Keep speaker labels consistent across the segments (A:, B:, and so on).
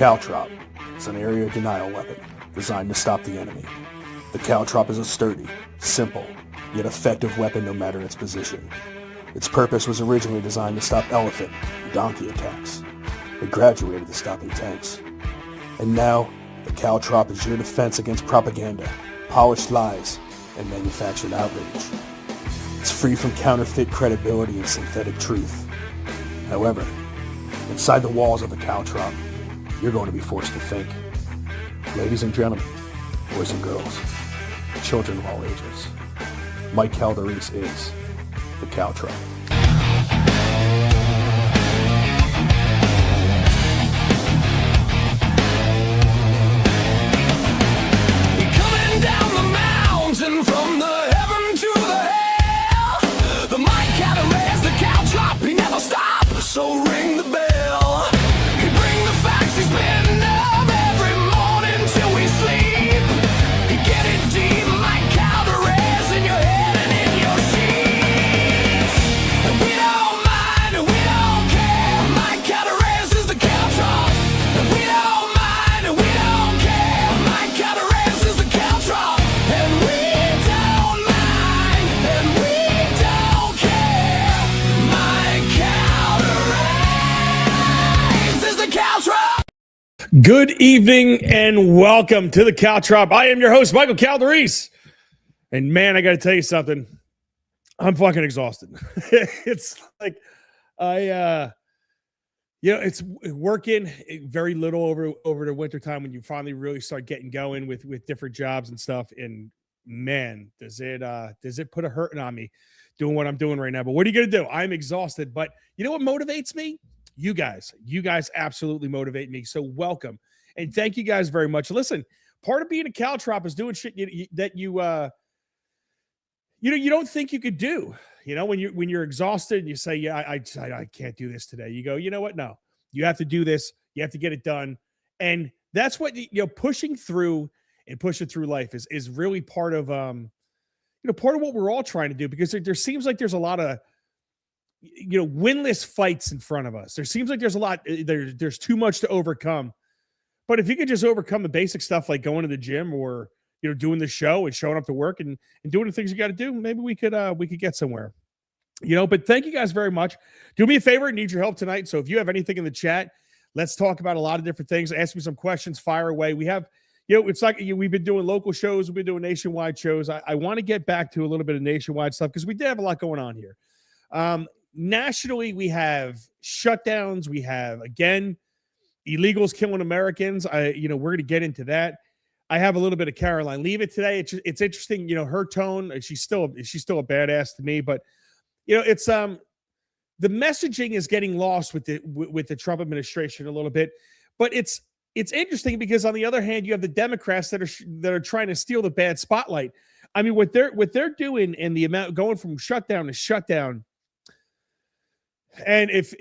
A: Caltrop is an area denial weapon designed to stop the enemy. The Caltrop is a sturdy, simple, yet effective weapon no matter its position. Its purpose was originally designed to stop elephant and donkey attacks. It graduated to stopping tanks. And now, the Caltrop is your defense against propaganda, polished lies, and manufactured outrage. It's free from counterfeit credibility and synthetic truth. However, inside the walls of the Caltrop, you're going to be forced to think. Ladies and gentlemen, boys and girls, children of all ages, Mike Caltrop is the Caltrop.
B: From the heaven to the hell, the mic Caltrop is the Caltrop. He never stops, so ring the bell. He bring the facts, he spin up every morning till we sleep. He get it deep, Mike Caltrop is in your head and in your sheets. And we don't mind, and we don't care. Mike Caltrop is the Caltrop. And we don't mind, and we don't care. Mike Caltrop is the Caltrop. And we
C: Good evening and welcome to the Caltrop. I am your host, Michael Caltrop. And man, I got to tell you something. I'm fucking exhausted. It's like it's working very little over the winter time when you finally really start getting going with different jobs and stuff. And man, does it put a hurting on me doing what I'm doing right now. But what are you going to do? I'm exhausted. But you know what motivates me? You guys absolutely motivate me. So welcome. And thank you guys very much. Listen, part of being a Caltrop is doing shit that you don't think you could do. You know, when you're exhausted and you say, yeah, I can't do this today. You go, you know what? No, you have to do this. You have to get it done. And that's what, pushing through and pushing through life is really part of, part of what we're all trying to do, because there seems like there's a lot of, winless fights in front of us. There seems like there's a lot, there's too much to overcome. But if you could just overcome the basic stuff like going to the gym or, doing the show and showing up to work and doing the things you got to do, maybe we could get somewhere, but thank you guys very much. Do me a favor. I need your help tonight. So if you have anything in the chat, let's talk about a lot of different things. Ask me some questions, fire away. We have, it's like we've been doing local shows. We've been doing nationwide shows. I want to get back to a little bit of nationwide stuff because we did have a lot going on here. Nationally, we have shutdowns. We have, again, illegals killing Americans. We're going to get into that. I have a little bit of Karoline Leavitt today. It's interesting, her tone. She's still a badass to me, but it's the messaging is getting lost with the Trump administration a little bit. But it's interesting because on the other hand, you have the Democrats that are trying to steal the bad spotlight. I mean, what they're doing and the amount going from shutdown to shutdown. And if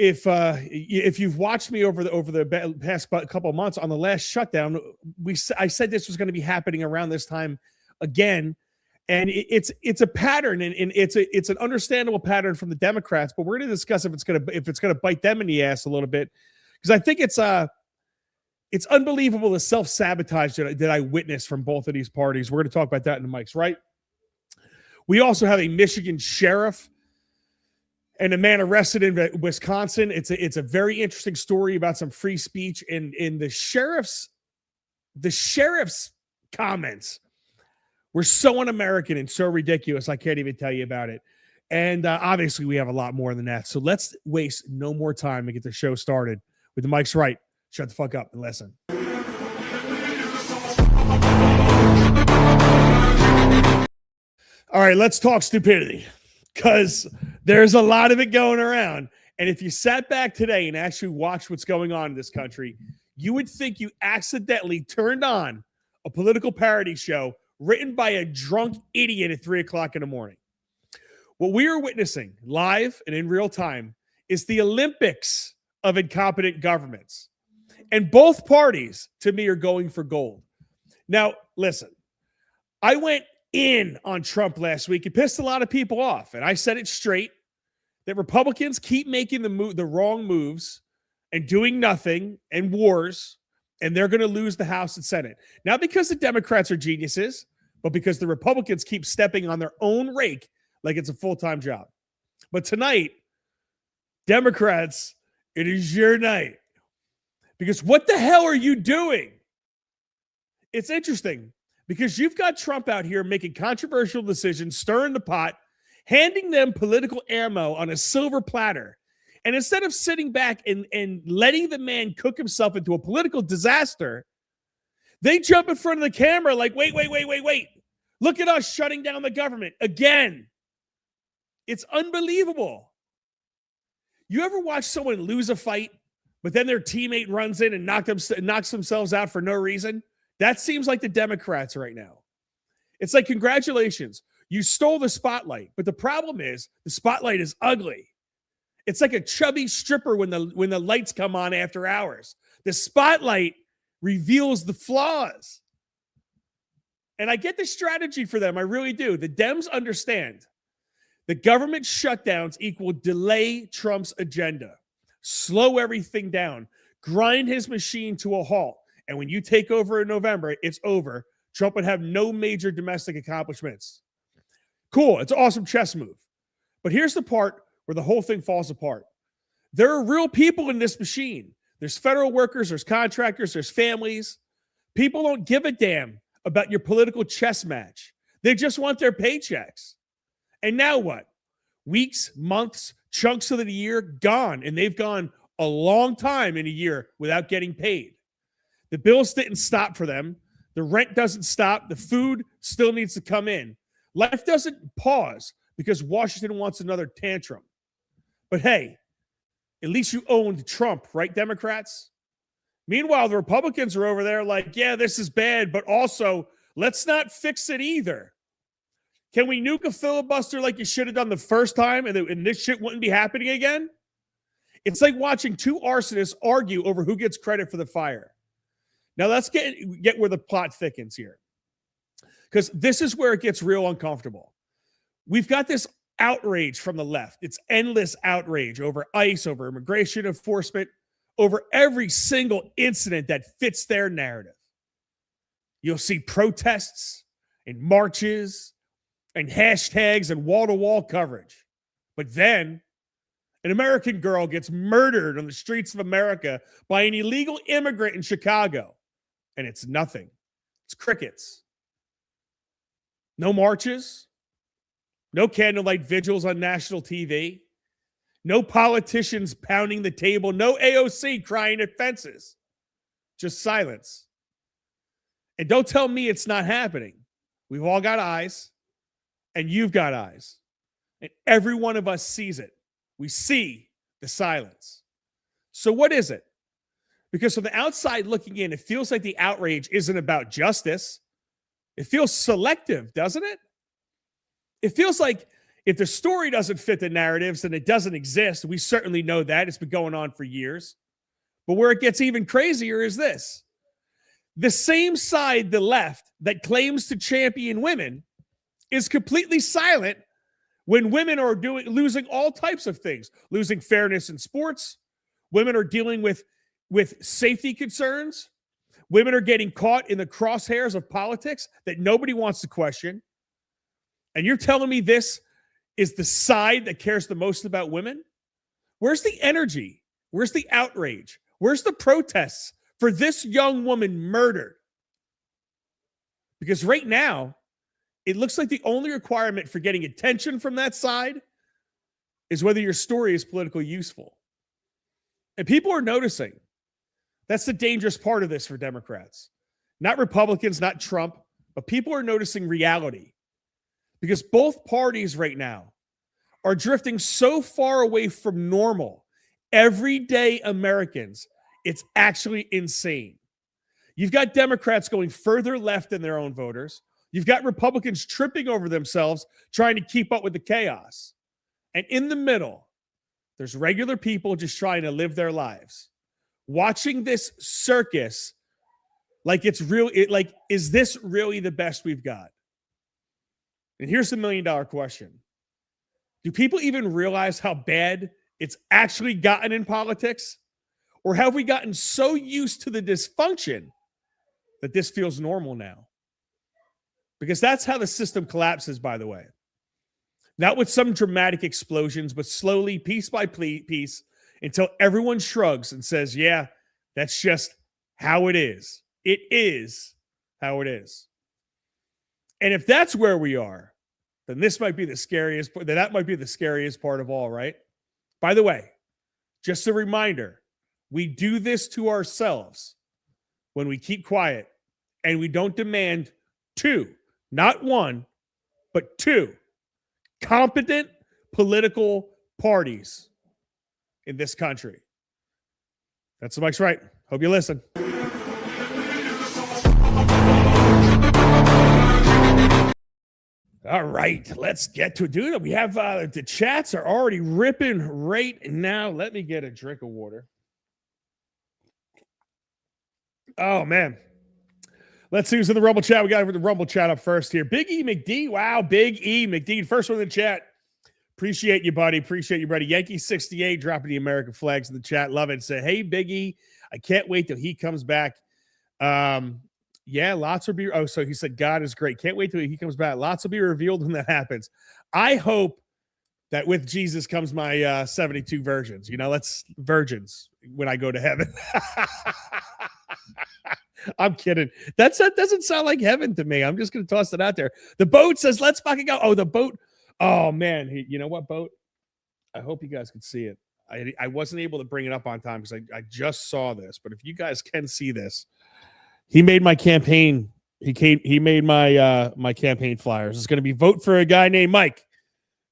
C: you've watched me over the past couple of months on the last shutdown, I said this was going to be happening around this time again, and it's a pattern, and it's an understandable pattern from the Democrats. But we're going to discuss if it's going to bite them in the ass a little bit, because I think it's unbelievable the self-sabotage that I witnessed from both of these parties. We're going to talk about that in the mics, right? We also have a Michigan sheriff and a man arrested in Wisconsin. It's a very interesting story about some free speech, and the sheriff's comments were so un-American and so ridiculous. I can't even tell you about it. And obviously we have a lot more than that. So let's waste no more time and get the show started with the mics right. Shut the fuck up and listen. All right, let's talk stupidity, because there's a lot of it going around. And if you sat back today and actually watched what's going on in this country, you would think you accidentally turned on a political parody show written by a drunk idiot at 3:00 in the morning. What we are witnessing live and in real time is the Olympics of incompetent governments. And both parties, to me, are going for gold. Now, listen, I went in on Trump last week. It pissed a lot of people off. And I said it straight, that Republicans keep making the wrong moves and doing nothing and wars and they're going to lose the House and Senate. Not because the Democrats are geniuses, but because the Republicans keep stepping on their own rake like it's a full-time job. But tonight, Democrats, it is your night. Because what the hell are you doing? It's interesting because you've got Trump out here making controversial decisions, stirring the pot, handing them political ammo on a silver platter. And instead of sitting back and letting the man cook himself into a political disaster, they jump in front of the camera like, wait. Look at us shutting down the government again. It's unbelievable. You ever watch someone lose a fight, but then their teammate runs in and knocks themselves out for no reason? That seems like the Democrats right now. It's like, congratulations, you stole the spotlight. But the problem is the spotlight is ugly. It's like a chubby stripper when the lights come on after hours. The spotlight reveals the flaws. And I get the strategy for them. I really do. The Dems understand the government shutdowns equal delay Trump's agenda, slow everything down, grind his machine to a halt. And when you take over in November, it's over. Trump would have no major domestic accomplishments. Cool. It's an awesome chess move. But here's the part where the whole thing falls apart. There are real people in this machine. There's federal workers, there's contractors, there's families. People don't give a damn about your political chess match. They just want their paychecks. And now what? Weeks, months, chunks of the year gone. And they've gone a long time in a year without getting paid. The bills didn't stop for them. The rent doesn't stop. The food still needs to come in. Life doesn't pause because Washington wants another tantrum. But hey, at least you owned Trump, right, Democrats? Meanwhile, the Republicans are over there like, yeah, this is bad, but also let's not fix it either. Can we nuke a filibuster like you should have done the first time and this shit wouldn't be happening again? It's like watching two arsonists argue over who gets credit for the fire. Now let's get where the plot thickens here, because this is where it gets real uncomfortable. We've got this outrage from the left. It's endless outrage over ICE, over immigration enforcement, over every single incident that fits their narrative. You'll see protests and marches and hashtags and wall-to-wall coverage. But then an American girl gets murdered on the streets of America by an illegal immigrant in Chicago. And it's nothing. It's crickets. No marches. No candlelight vigils on national TV. No politicians pounding the table. No AOC crying at fences. Just silence. And don't tell me it's not happening. We've all got eyes. And you've got eyes. And every one of us sees it. We see the silence. So what is it? Because from the outside looking in, it feels like the outrage isn't about justice. It feels selective, doesn't it? It feels like if the story doesn't fit the narratives, then it doesn't exist. We certainly know that. It's been going on for years. But where it gets even crazier is this. The same side, the left, that claims to champion women is completely silent when women are losing all types of things, losing fairness in sports. Women are dealing with safety concerns. Women are getting caught in the crosshairs of politics that nobody wants to question. And you're telling me this is the side that cares the most about women? Where's the energy? Where's the outrage? Where's the protests for this young woman murdered? Because right now, it looks like the only requirement for getting attention from that side is whether your story is politically useful. And people are noticing. That's the dangerous part of this for Democrats. Not Republicans, not Trump, but people are noticing reality. Because both parties right now are drifting so far away from normal, everyday Americans, it's actually insane. You've got Democrats going further left than their own voters. You've got Republicans tripping over themselves, trying to keep up with the chaos. And in the middle, there's regular people just trying to live their lives. Watching this circus like it's real, is this really the best we've got? And here's the $1 million question. Do people even realize how bad it's actually gotten in politics? Or have we gotten so used to the dysfunction that this feels normal now? Because that's how the system collapses, by the way. Not with some dramatic explosions, but slowly, piece by piece, until everyone shrugs and says, yeah, that's just how it is. It is how it is. And if that's where we are, then this might be the scariest, that might be the scariest part of all, right? By the way, just a reminder, we do this to ourselves when we keep quiet and we don't demand two, not one, but two competent political parties in this country. That's the Mike's Right. Hope you listen. All right, let's get to it. Dude, we have the chats are already ripping right now. Let me get a drink of water. Oh, man. Let's see who's in the Rumble chat. We got the Rumble chat up first here. Big E McD. Wow, Big E McD. First one in the chat. Appreciate you, buddy. Appreciate you, buddy. Yankee 68 dropping the American flags in the chat. Love it. Say, hey, Big E, I can't wait till he comes back. Yeah, lots will be. Oh, so he said God is great. Can't wait till he comes back. Lots will be revealed when that happens. I hope that with Jesus comes my 72 virgins. You know, let's virgins when I go to heaven. I'm kidding. That doesn't sound like heaven to me. I'm just going to toss it out there. The boat says, let's fucking go. Oh, the boat. Oh, man. You know what, boat? I hope you guys can see it. I wasn't able to bring it up on time because I just saw this. But if you guys can see this, he made my campaign. He made my my campaign flyers. It's going to be vote for a guy named Mike.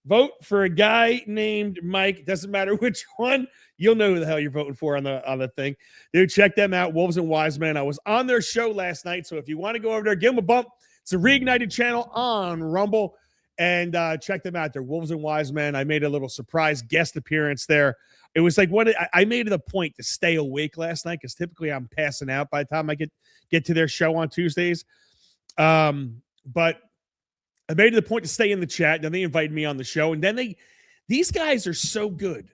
C: Vote for a guy named Mike. Doesn't matter which one. You'll know who the hell you're voting for on the thing. Dude, check them out. Wolves and Wise Men. I was on their show last night. So if you want to go over there, give them a bump. It's a Reignited channel on Rumble. And check them out. They're Wolves and Wise Men. I made a little surprise guest appearance there. It was like I made it a point to stay awake last night because typically I'm passing out by the time I get to their show on Tuesdays. But I made it a point to stay in the chat. Then they invited me on the show. And then these guys are so good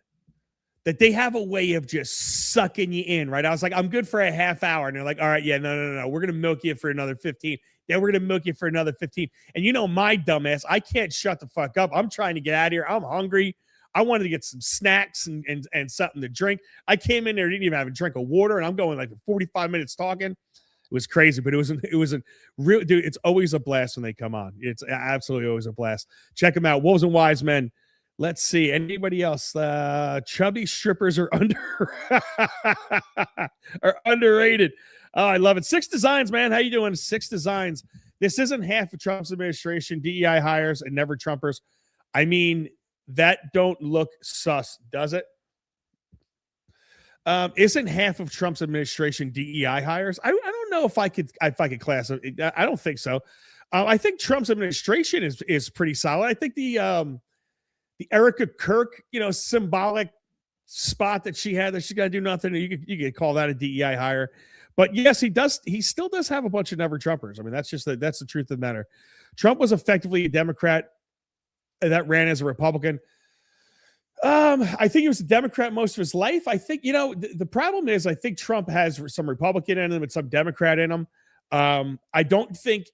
C: that they have a way of just sucking you in, right? I was like, I'm good for a half hour. And they're like, all right, yeah, no. We're going to milk you for another 15. Then we're going to milk you for another 15. And you know, my dumbass, I can't shut the fuck up. I'm trying to get out of here. I'm hungry. I wanted to get some snacks and something to drink. I came in there, didn't even have a drink of water. And I'm going like 45 minutes talking. It was crazy, but it was a real, dude. It's always a blast when they come on. It's absolutely always a blast. Check them out. Wolves and Wise Men. Let's see. Anybody else? Chubby strippers are underrated. Oh, I love it. Six Designs, man. How you doing? Six Designs. This isn't half of Trump's administration, DEI hires, and never Trumpers. I mean, that don't look sus, does it? Isn't half of Trump's administration DEI hires? I don't know if I could class it. I don't think so. I think Trump's administration is pretty solid. I think the Erica Kirk, symbolic spot that she had that she's got to do nothing. You could call that a DEI hire. But yes, he does. He still does have a bunch of never Trumpers. I mean, that's the truth of the matter. Trump was effectively a Democrat that ran as a Republican. I think he was a Democrat most of his life. I think, the problem is I think Trump has some Republican in him and some Democrat in him. I do think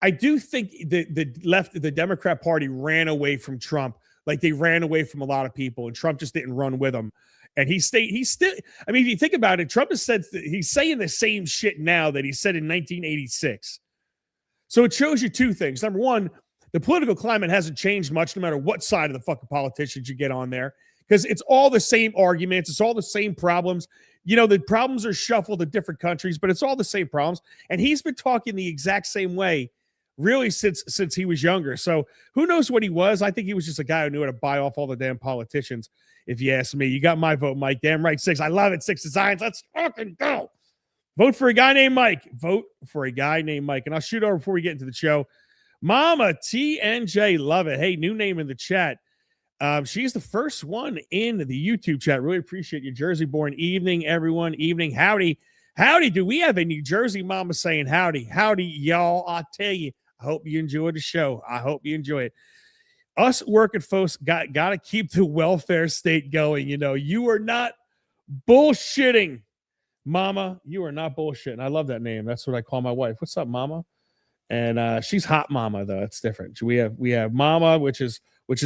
C: the Democrat Party ran away from Trump. Like they ran away from a lot of people and Trump just didn't run with them. And he's still, I mean, if you think about it, Trump has said he's saying the same shit now that he said in 1986. So it shows you two things. Number one, the political climate hasn't changed much no matter what side of the fucking politicians you get on there because it's all the same arguments. It's all the same problems. The problems are shuffled to different countries, but it's all the same problems. And he's been talking the exact same way really since he was younger. So who knows what he was? I think he was just a guy who knew how to buy off all the damn politicians. If you ask me, you got my vote, Mike. Damn right. 6. I love it. 6 Designs. Let's fucking go. Vote for a guy named Mike. Vote for a guy named Mike. And I'll shoot over before we get into the show. Mama TNJ, love it. Hey, new name in the chat. She's the first one in the YouTube chat. Really appreciate you. Jersey born evening, everyone. Evening. Howdy. Howdy. Do we have a New Jersey mama saying howdy? Howdy, y'all. I tell you, I hope you enjoy the show. I hope you enjoy it. Us working folks got to keep the welfare state going. You are not Bullshitting. Mama, you are not bullshitting. I love that name. That's what I call my wife. What's up, Mama? And she's Hot Mama, though. It's different. We have Mama, which is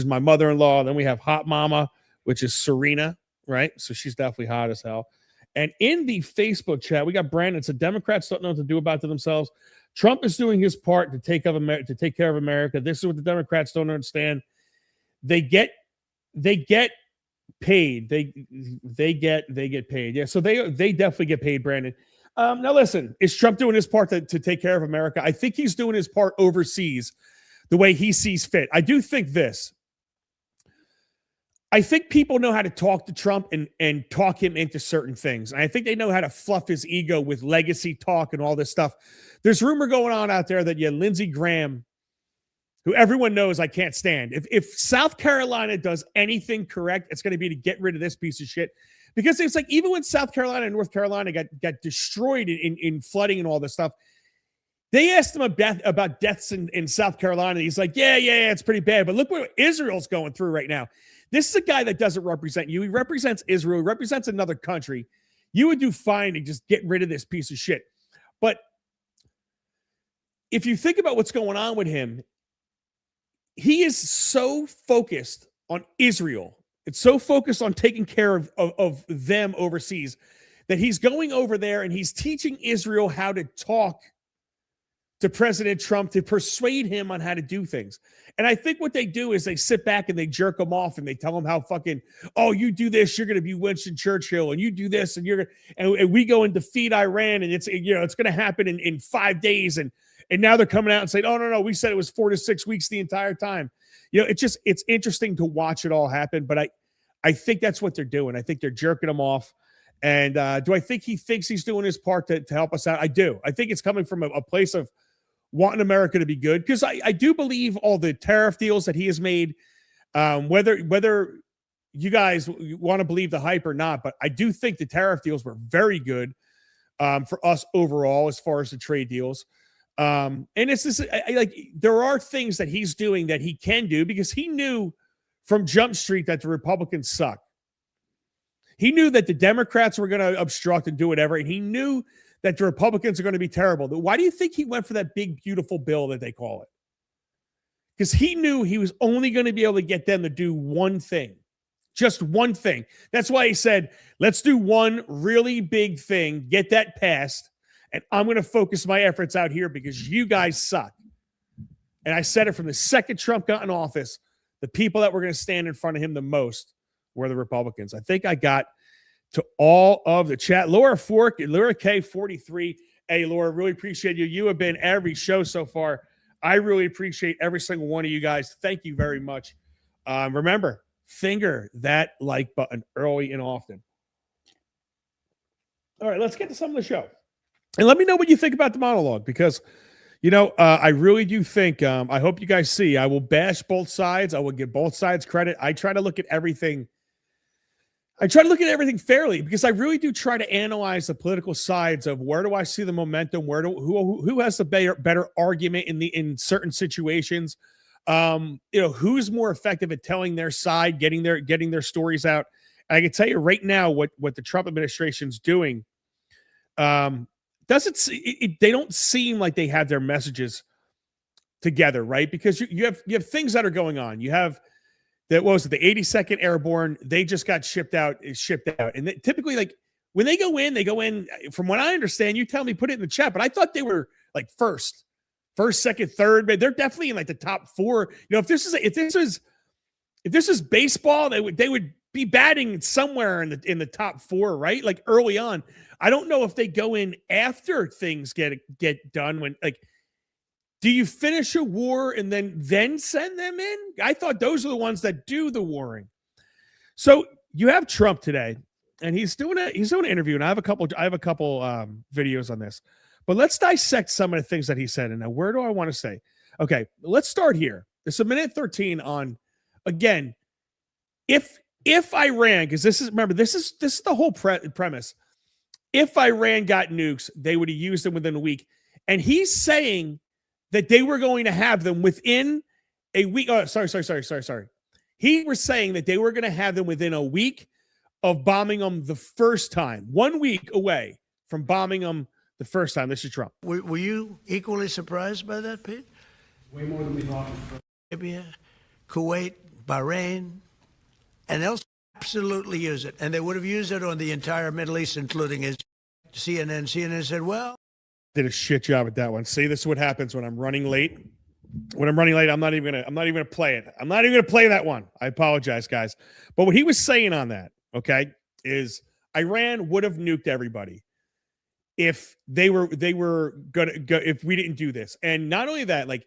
C: my mother-in-law. Then we have Hot Mama, which is Serena, right? So she's definitely hot as hell. And in the Facebook chat, we got Brandon. It's the Democrats don't know what to do about it themselves. Trump is doing his part to take care of America. This is what the Democrats don't understand. They get paid. They get paid. Yeah, so they definitely get paid, Brandon. Now listen, is Trump doing his part to take care of America? I think he's doing his part overseas the way he sees fit. I do think this. I think people know how to talk to Trump and talk him into certain things. And I think they know how to fluff his ego with legacy talk and all this stuff. There's rumor going on out there that Lindsey Graham, who everyone knows I can't stand. If South Carolina does anything correct, it's going to be to get rid of this piece of shit. Because it's like, even when South Carolina and North Carolina got destroyed in flooding and all this stuff, they asked him about deaths in South Carolina. He's like, yeah, it's pretty bad. But look what Israel's going through right now. This is a guy that doesn't represent you. He represents Israel. He represents another country. You would do fine to just get rid of this piece of shit. But if you think about what's going on with him, he is so focused on Israel. It's so focused on taking care of them overseas that he's going over there and he's teaching Israel how to talk to President Trump to persuade him on how to do things. And I think what they do is they sit back and they jerk him off and they tell him how fucking, oh, you do this, you're going to be Winston Churchill, and you do this and and we go and defeat Iran, and it's going to happen in 5 days. And now they're coming out and saying, oh, no, we said it was 4 to 6 weeks the entire time. It's interesting to watch it all happen. But I think that's what they're doing. I think they're jerking him off. And do I think he thinks he's doing his part to help us out? I do. I think it's coming from a place of wanting America to be good, because I do believe all the tariff deals that he has made, whether you guys want to believe the hype or not, but I do think the tariff deals were very good for us overall as far as the trade deals. And it's this, there are things that he's doing that he can do because he knew from Jump Street that the Republicans suck. He knew that the Democrats were going to obstruct and do whatever, and he knew that the Republicans are going to be terrible. Why do you think he went for that big, beautiful bill that they call it? Because he knew he was only going to be able to get them to do one thing, just one thing. That's why he said, let's do one really big thing, get that passed, and I'm going to focus my efforts out here because you guys suck. And I said it from the second Trump got in office, the people that were going to stand in front of him the most were the Republicans. I think I got to all of the chat. Laura K43. Hey, Laura, really appreciate you. You have been every show so far. I really appreciate every single one of you guys. Thank you very much. Remember, finger that like button early and often. All right, let's get to some of the show. And let me know what you think about the monologue, because, I really do think, I hope you guys see, I will bash both sides. I will give both sides credit. I try to look at everything fairly, because I really do try to analyze the political sides of where do I see the momentum, who has the better argument in certain situations, who's more effective at telling their side, getting their stories out. And I can tell you right now what the Trump administration's doing. They don't seem like they have their messages together, right? Because you have things that are going on. You have the 82nd Airborne. They just got shipped out. And typically, like, when they go in, from what I understand, you tell me, put it in the chat, but I thought they were like first, second, third, but they're definitely in like the top four. If this is baseball, they would be batting somewhere in the top four, right? Like early on. I don't know if they go in after things get done. When, like, do you finish a war and then send them in? I thought those are the ones that do the warring. So you have Trump today, and he's doing an interview, and I have a couple videos on this. But let's dissect some of the things that he said. And now, where do I want to say? Okay, let's start here. It's a minute 13 on, again, if Iran, because this is the whole premise. If Iran got nukes, they would have used them within a week. And he's saying that they were going to have them within a week. Oh, sorry. He was saying that they were going to have them within a week of bombing them the first time, 1 week away from bombing them the first time. This is Trump.
D: Were you equally surprised by that, Pete?
E: Way more than we thought.
D: Arabia, Kuwait, Bahrain, and else absolutely use it. And they would have used it on the entire Middle East, including his CNN. CNN said, well,
C: did a shit job at that one. See, this is what happens when I'm running late. When I'm running late, I'm not even gonna play it. I'm not even gonna play that one. I apologize, guys. But what he was saying on that, okay, is Iran would have nuked everybody if they were gonna go, if we didn't do this. And not only that, like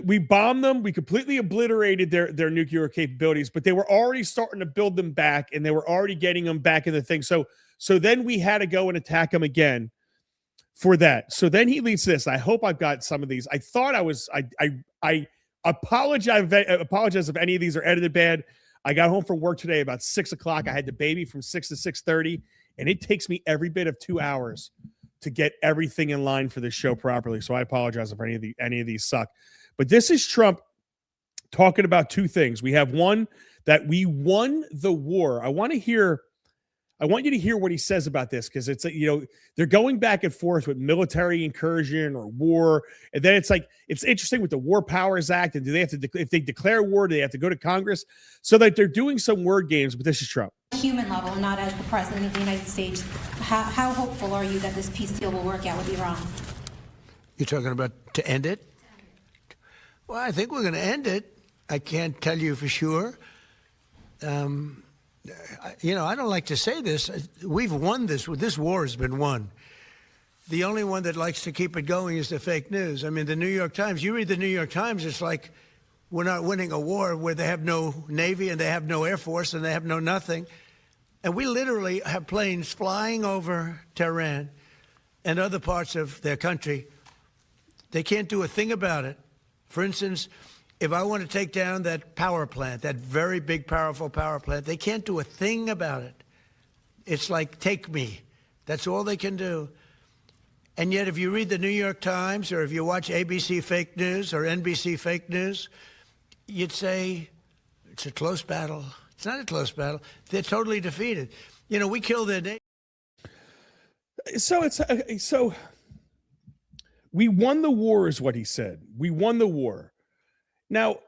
C: we bombed them, we completely obliterated their nuclear capabilities, but they were already starting to build them back, and they were already getting them back in the thing. So then we had to go and attack them again for that. So then he leads this. I hope I've got some of these. I thought I apologize if any of these are edited bad. I got home from work today about 6 o'clock. I had the baby from 6 to 6:30, and it takes me every bit of 2 hours to get everything in line for this show properly. So I apologize if any of these suck. But this is Trump talking about two things. We have one, that we won the war. I want you to hear what he says about this, because it's, they're going back and forth with military incursion or war. And then it's like, it's interesting with the War Powers Act. And do they have to, if they declare war, do they have to go to Congress? So that they're doing some word games, but this is Trump.
F: Human level, not as the president of the United States. How hopeful are you that this peace deal will work out with Iran?
D: you're talking about to end it? Well, I think we're going to end it. I can't tell you for sure. I don't like to say this. We've won this. This war has been won. The only one that likes to keep it going is the fake news. I mean, the New York Times, you read the New York Times, it's like we're not winning a war where they have no Navy and they have no Air Force and they have no nothing. And we literally have planes flying over Tehran and other parts of their country. They can't do a thing about it. For instance, if I want to take down that power plant, that very big, powerful power plant, they can't do a thing about it. It's like, take me. That's all they can do. And yet, if you read the New York Times or if you watch ABC fake news or NBC fake news, you'd say it's a close battle. It's not a close battle. They're totally defeated. You know, we killed their nation.
C: So we won the war is what he said. We won the war. Now,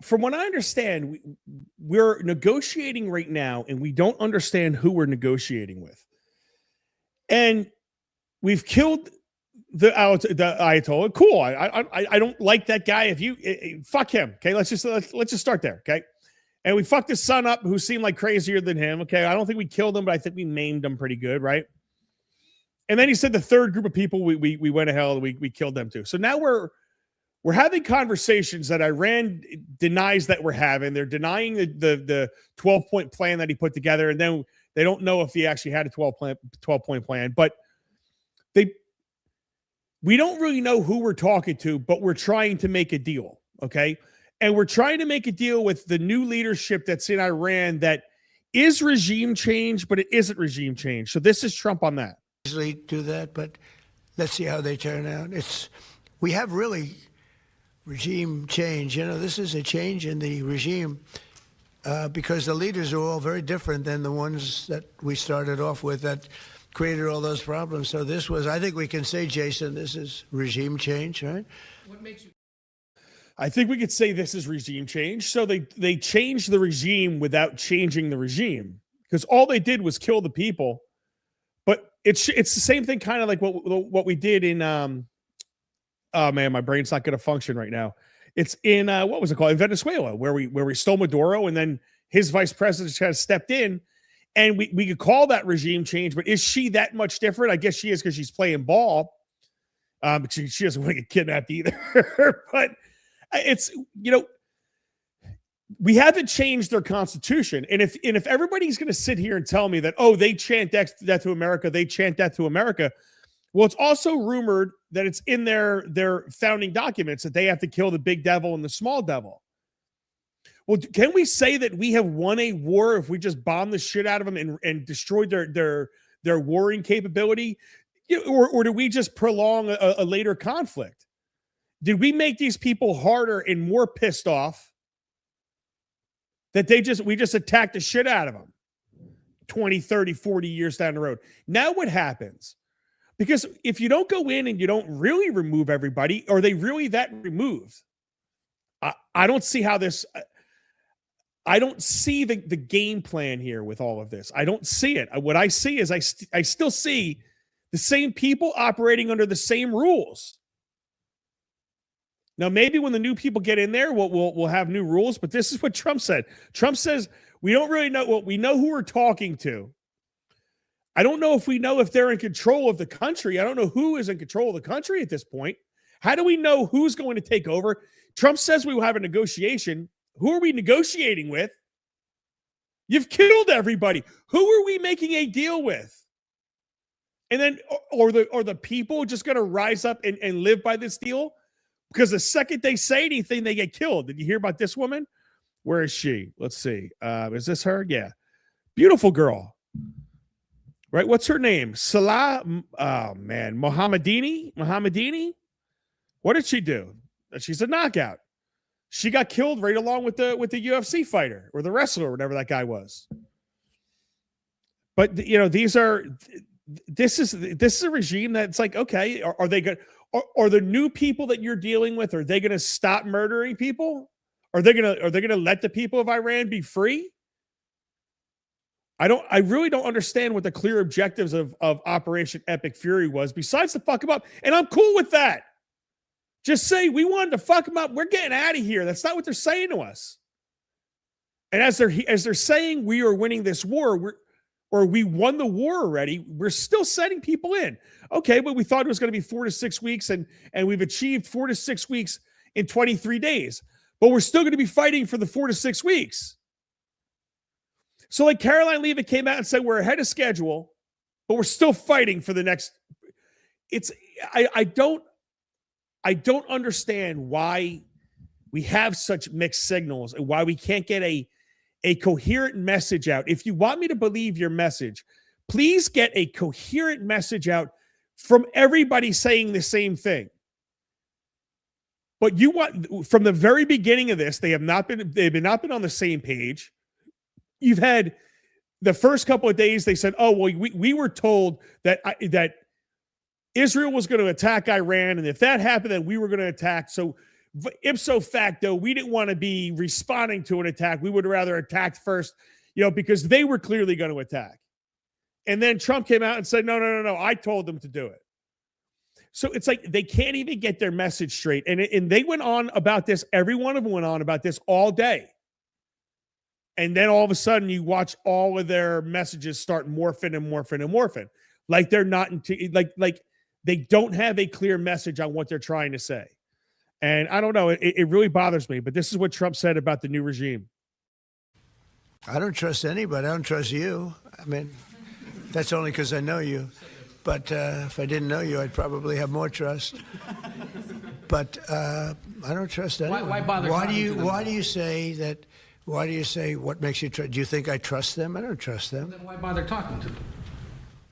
C: from what I understand, we're negotiating right now, and we don't understand who we're negotiating with. And we've killed the Ayatollah. Cool. I don't like that guy. If you fuck him, okay. Let's just start there, okay. And we fucked his son up, who seemed like crazier than him. Okay, I don't think we killed him, but I think we maimed him pretty good, right? And then he said the third group of people we went to hell. We killed them too. So now we're having conversations that Iran denies that we're having. They're denying the 12-point plan that he put together, and then they don't know if he actually had a 12-point plan. But we don't really know who we're talking to, but we're trying to make a deal, okay? And we're trying to make a deal with the new leadership that's in Iran that is regime change, but it isn't regime change. So this is Trump on that.
D: Usually do that, but let's see how they turn out. We have really regime change. You know, this is a change in the regime because the leaders are all very different than the ones that we started off with that created all those problems. So this was, I think we can say, Jason, this is regime change, right?
E: What makes you?
C: I think we could say this is regime change. So they changed the regime without changing the regime, because all they did was kill the people. But it's the same thing, kind of like what we did in oh man, my brain's not going to function right now. It's in what was it called, in Venezuela, where we stole Maduro, and then his vice president kind of stepped in, and we could call that regime change. But is she that much different? I guess she is, because she's playing ball. But she doesn't want to get kidnapped either. But it's, we haven't changed their constitution. And if everybody's going to sit here and tell me that, oh, they chant death to America, they chant death to America. Well, it's also rumored that it's in their founding documents that they have to kill the big devil and the small devil. Well, can we say that we have won a war if we just bomb the shit out of them and destroyed their warring capability? Or do we just prolong a later conflict? Did we make these people harder and more pissed off that we just attacked the shit out of them? 20, 30, 40 years down the road. Now what happens? Because if you don't go in and you don't really remove everybody, are they really that removed? I don't see how this, I don't see the game plan here with all of this. I don't see it. What I see is I still see the same people operating under the same rules. Now, maybe when the new people get in there, we'll have new rules, but this is what Trump said. Trump says, we don't really know what we know who we're talking to. I don't know if we know if they're in control of the country. I don't know who is in control of the country at this point. How do we know who's going to take over? Trump says we will have a negotiation. Who are we negotiating with? You've killed everybody. Who are we making a deal with? And then, or the people just going to rise up and live by this deal? Because the second they say anything, they get killed. Did you hear about this woman? Where is she? Let's see. Is this her? Yeah. Beautiful girl. Right? What's her name? Salah, oh man, Mohammedini? What did she do? She's a knockout. She got killed right along with the UFC fighter or the wrestler, or whatever that guy was. But you know, this is a regime that's like, okay, are they good? Are the new people that you're dealing with, are they going to stop murdering people? Are they going to let the people of Iran be free? I really don't understand what the clear objectives of Operation Epic Fury was, besides to fuck them up. And I'm cool with that. Just say we wanted to fuck them up. We're getting out of here. That's not what they're saying to us. And as they're saying we are winning this war, we won the war already, we're still sending people in. Okay, but we thought it was going to be 4 to 6 weeks, and we've achieved 4 to 6 weeks in 23 days. But we're still going to be fighting for the 4 to 6 weeks. So like Karoline Leavitt came out and said we're ahead of schedule, but we're still fighting for the next. I don't understand why we have such mixed signals and why we can't get a coherent message out. If you want me to believe your message, please get a coherent message out from everybody saying the same thing. But you want, from the very beginning of this, they've not been on the same page. You've had the first couple of days, they said, oh, well, we were told that Israel was going to attack Iran, and if that happened, then we were going to attack. So ipso facto, we didn't want to be responding to an attack. We would rather attack first, because they were clearly going to attack. And then Trump came out and said, no, I told them to do it. So it's like they can't even get their message straight. And they went on about this. Every one of them went on about this all day. And then all of a sudden you watch all of their messages start morphing. Like they're not like they don't have a clear message on what they're trying to say. And I don't know, it really bothers me, but this is what Trump said about the new regime.
D: I don't trust anybody. I don't trust you. I mean, that's only because I know you. But if I didn't know you, I'd probably have more trust. But I don't trust anyone.
E: Why bother?
D: Why do you say that? Why do you say what makes you trust? Do you think I trust them? I don't trust them.
E: Then why bother talking to them?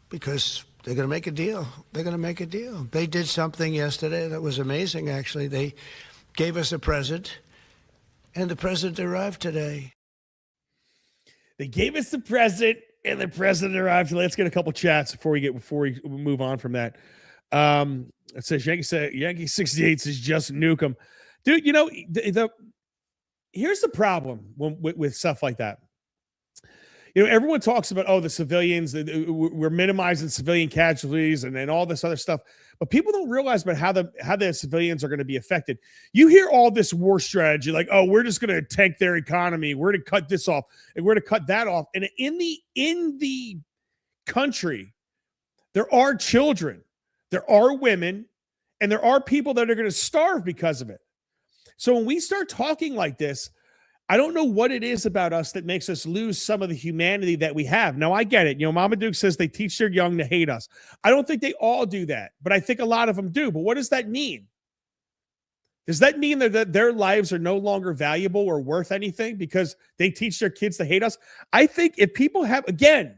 D: Because they're going to make a deal. They're going to make a deal. They did something yesterday that was amazing, actually. They gave us a present, and the present arrived today.
C: They gave us the present, and the president arrived. Let's get a couple chats before we move on from that. It says Yankee 68 says just nuke them, dude. Here's the problem with stuff like that. Everyone talks about the civilians. We're minimizing civilian casualties and all this other stuff, but people don't realize about how the civilians are going to be affected. You hear all this war strategy, like, oh, we're just going to tank their economy. We're going to cut this off and we're going to cut that off. And in the country, there are children, there are women, and there are people that are going to starve because of it. So when we start talking like this, I don't know what it is about us that makes us lose some of the humanity that we have. Now, I get it. Mama Duke says they teach their young to hate us. I don't think they all do that, but I think a lot of them do. But what does that mean? Does that mean that their lives are no longer valuable or worth anything because they teach their kids to hate us? I think if people have, again,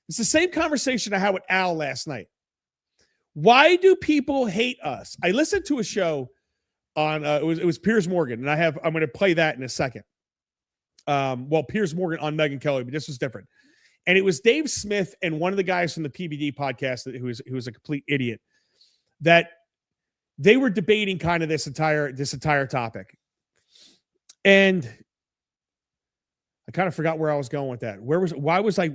C: it's the same conversation I had with Al last night. Why do people hate us? I listened to a show on it was Piers Morgan, and I'm going to play that in a second. Piers Morgan on Megyn Kelly, but this was different. And it was Dave Smith and one of the guys from the PBD podcast who was a complete idiot, that they were debating kind of this entire topic. And I kind of forgot where I was going with that. Why was I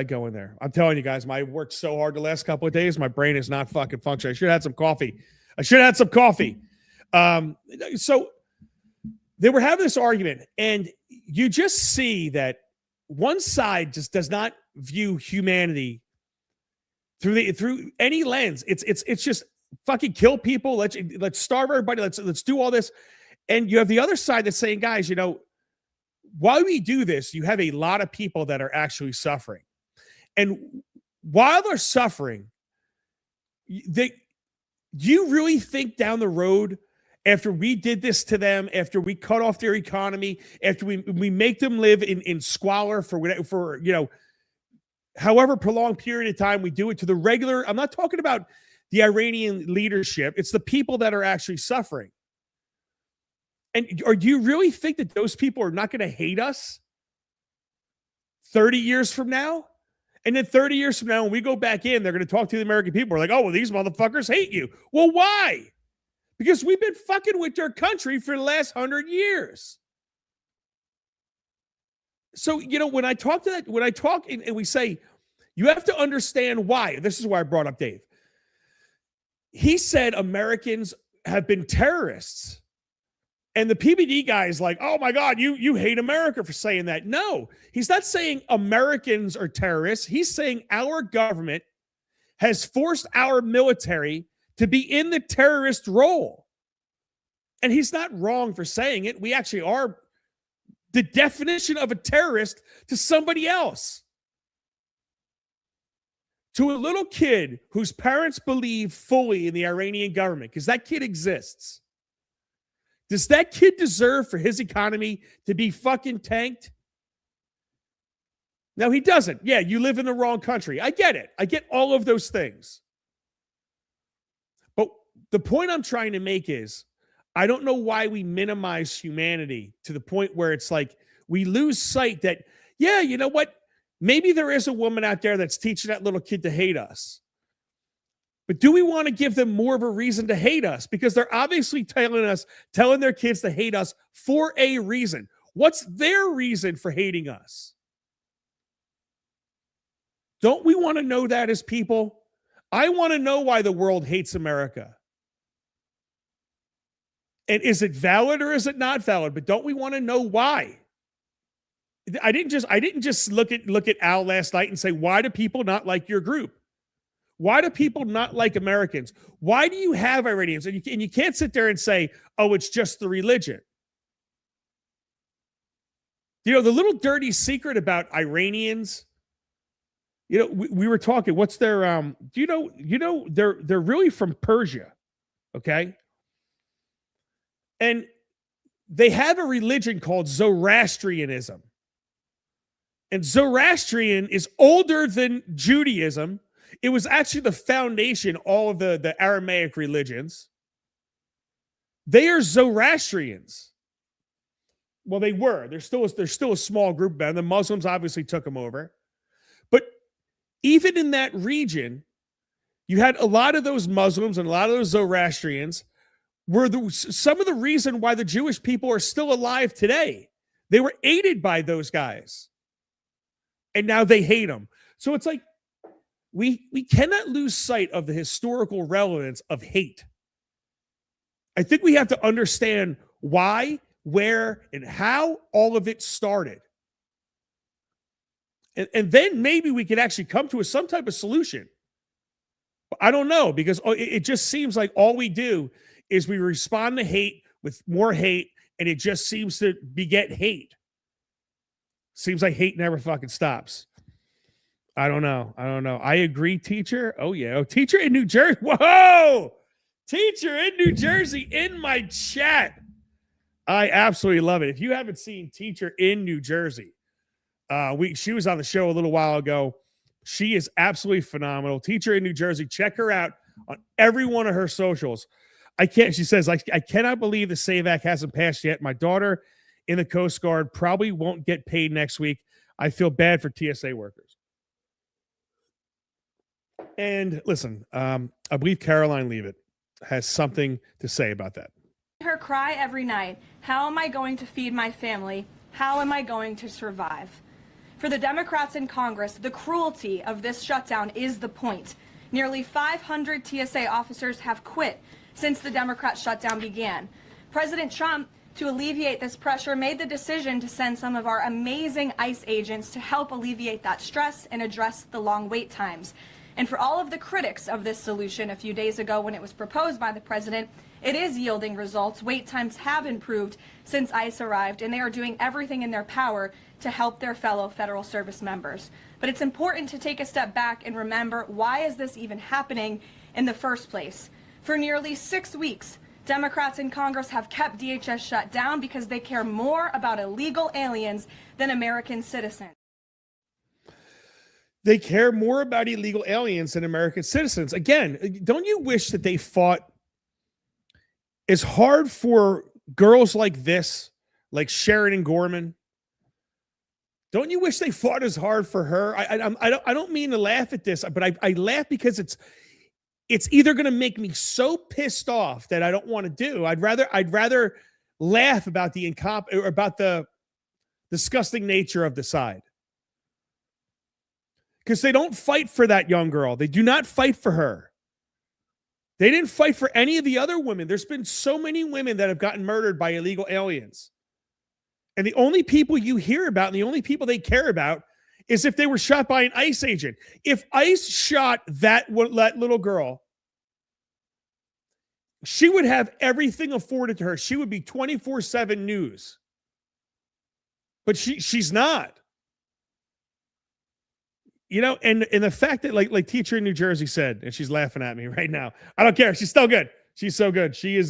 C: going there? I'm telling you guys, I worked so hard the last couple of days. My brain is not fucking functioning. I should have had some coffee. So they were having this argument, and you just see that one side just does not view humanity through any lens. It's just fucking kill people. Let's starve everybody. Let's do all this. And you have the other side that's saying, guys, while we do this, you have a lot of people that are actually suffering. And while they're suffering, do you really think down the road, after we did this to them, after we cut off their economy, after we make them live in squalor for however prolonged period of time, we do it to the regular, I'm not talking about the Iranian leadership, it's the people that are actually suffering. And or do you really think that those people are not going to hate us 30 years from now? And then 30 years from now, when we go back in, they're going to talk to the American people. We're like, oh, well, these motherfuckers hate you. Well, why? Because we've been fucking with their country for the last 100 years. So, when I talk and we say, you have to understand why. This is why I brought up Dave. He said Americans have been terrorists. And the PBD guy is like, oh my God, you hate America for saying that. No, he's not saying Americans are terrorists. He's saying our government has forced our military to be in the terrorist role. And he's not wrong for saying it. We actually are the definition of a terrorist to somebody else. To a little kid whose parents believe fully in the Iranian government, because that kid exists. Does that kid deserve for his economy to be fucking tanked? No, he doesn't. Yeah, you live in the wrong country. I get it. I get all of those things. But the point I'm trying to make is, I don't know why we minimize humanity to the point where it's like we lose sight that, yeah, you know what? Maybe there is a woman out there that's teaching that little kid to hate us. But do we want to give them more of a reason to hate us? Because they're obviously telling their kids to hate us for a reason. What's their reason for hating us? Don't we want to know that as people? I want to know why the world hates America. And is it valid or is it not valid? But don't we want to know why? I didn't just look at Al last night and say, why do people not like your group? Why do people not like Americans? Why do you have Iranians? And you can't sit there and say, oh, it's just the religion. The little dirty secret about Iranians, we were talking, what's their, they're really from Persia, okay? And they have a religion called Zoroastrianism. And Zoroastrian is older than Judaism. It was actually the foundation, all of the Aramaic religions. They are Zoroastrians. Well, they were. There's still a small group, and the Muslims obviously took them over. But even in that region, you had a lot of those Muslims and a lot of those Zoroastrians were some of the reason why the Jewish people are still alive today. They were aided by those guys. And now they hate them. So it's like, we cannot lose sight of the historical relevance of hate. I think we have to understand why, where, and how all of it started. And then maybe we could actually come to some type of solution. But I don't know, because it just seems like all we do is we respond to hate with more hate, and it just seems to beget hate. Seems like hate never fucking stops. I don't know. I agree, teacher. Oh, yeah. Oh, teacher in New Jersey. Whoa! Teacher in New Jersey in my chat. I absolutely love it. If you haven't seen Teacher in New Jersey, she was on the show a little while ago. She is absolutely phenomenal. Teacher in New Jersey. Check her out on every one of her socials. She says, I cannot believe the SAVE Act hasn't passed yet. My daughter in the Coast Guard probably won't get paid next week. I feel bad for TSA workers. And listen, I believe Karoline Leavitt has something to say about that.
G: Her cry every night, how am I going to feed my family? How am I going to survive? For the Democrats in Congress, the cruelty of this shutdown is the point. Nearly 500 TSA officers have quit since the Democrat shutdown began. President Trump, to alleviate this pressure, made the decision to send some of our amazing ICE agents to help alleviate that stress and address the long wait times. And for all of the critics of this solution a few days ago when it was proposed by the president, it is yielding results. Wait times have improved since ICE arrived, and they are doing everything in their power to help their fellow federal service members. But it's important to take a step back and remember, why is this even happening in the first place? For nearly 6 weeks, Democrats in Congress have kept DHS shut down because they care more about illegal aliens than American citizens.
C: They care more about illegal aliens than American citizens. Again, don't you wish that they fought as hard for girls like this, like Sharon and Gorman? Don't you wish they fought as hard for her? I don't mean to laugh at this, but I laugh because it's either going to make me so pissed off that I don't want to do. I'd rather laugh about the disgusting nature of the side. Because they don't fight for that young girl. They do not fight for her. They didn't fight for any of the other women. There's been so many women that have gotten murdered by illegal aliens. And the only people you hear about and the only people they care about is if they were shot by an ICE agent. If ICE shot that little girl, she would have everything afforded to her. She would be 24/7 news. But she's not. You know, and the fact that like teacher in New Jersey said, and she's laughing at me right now. I don't care. She's still good. She's so good. She is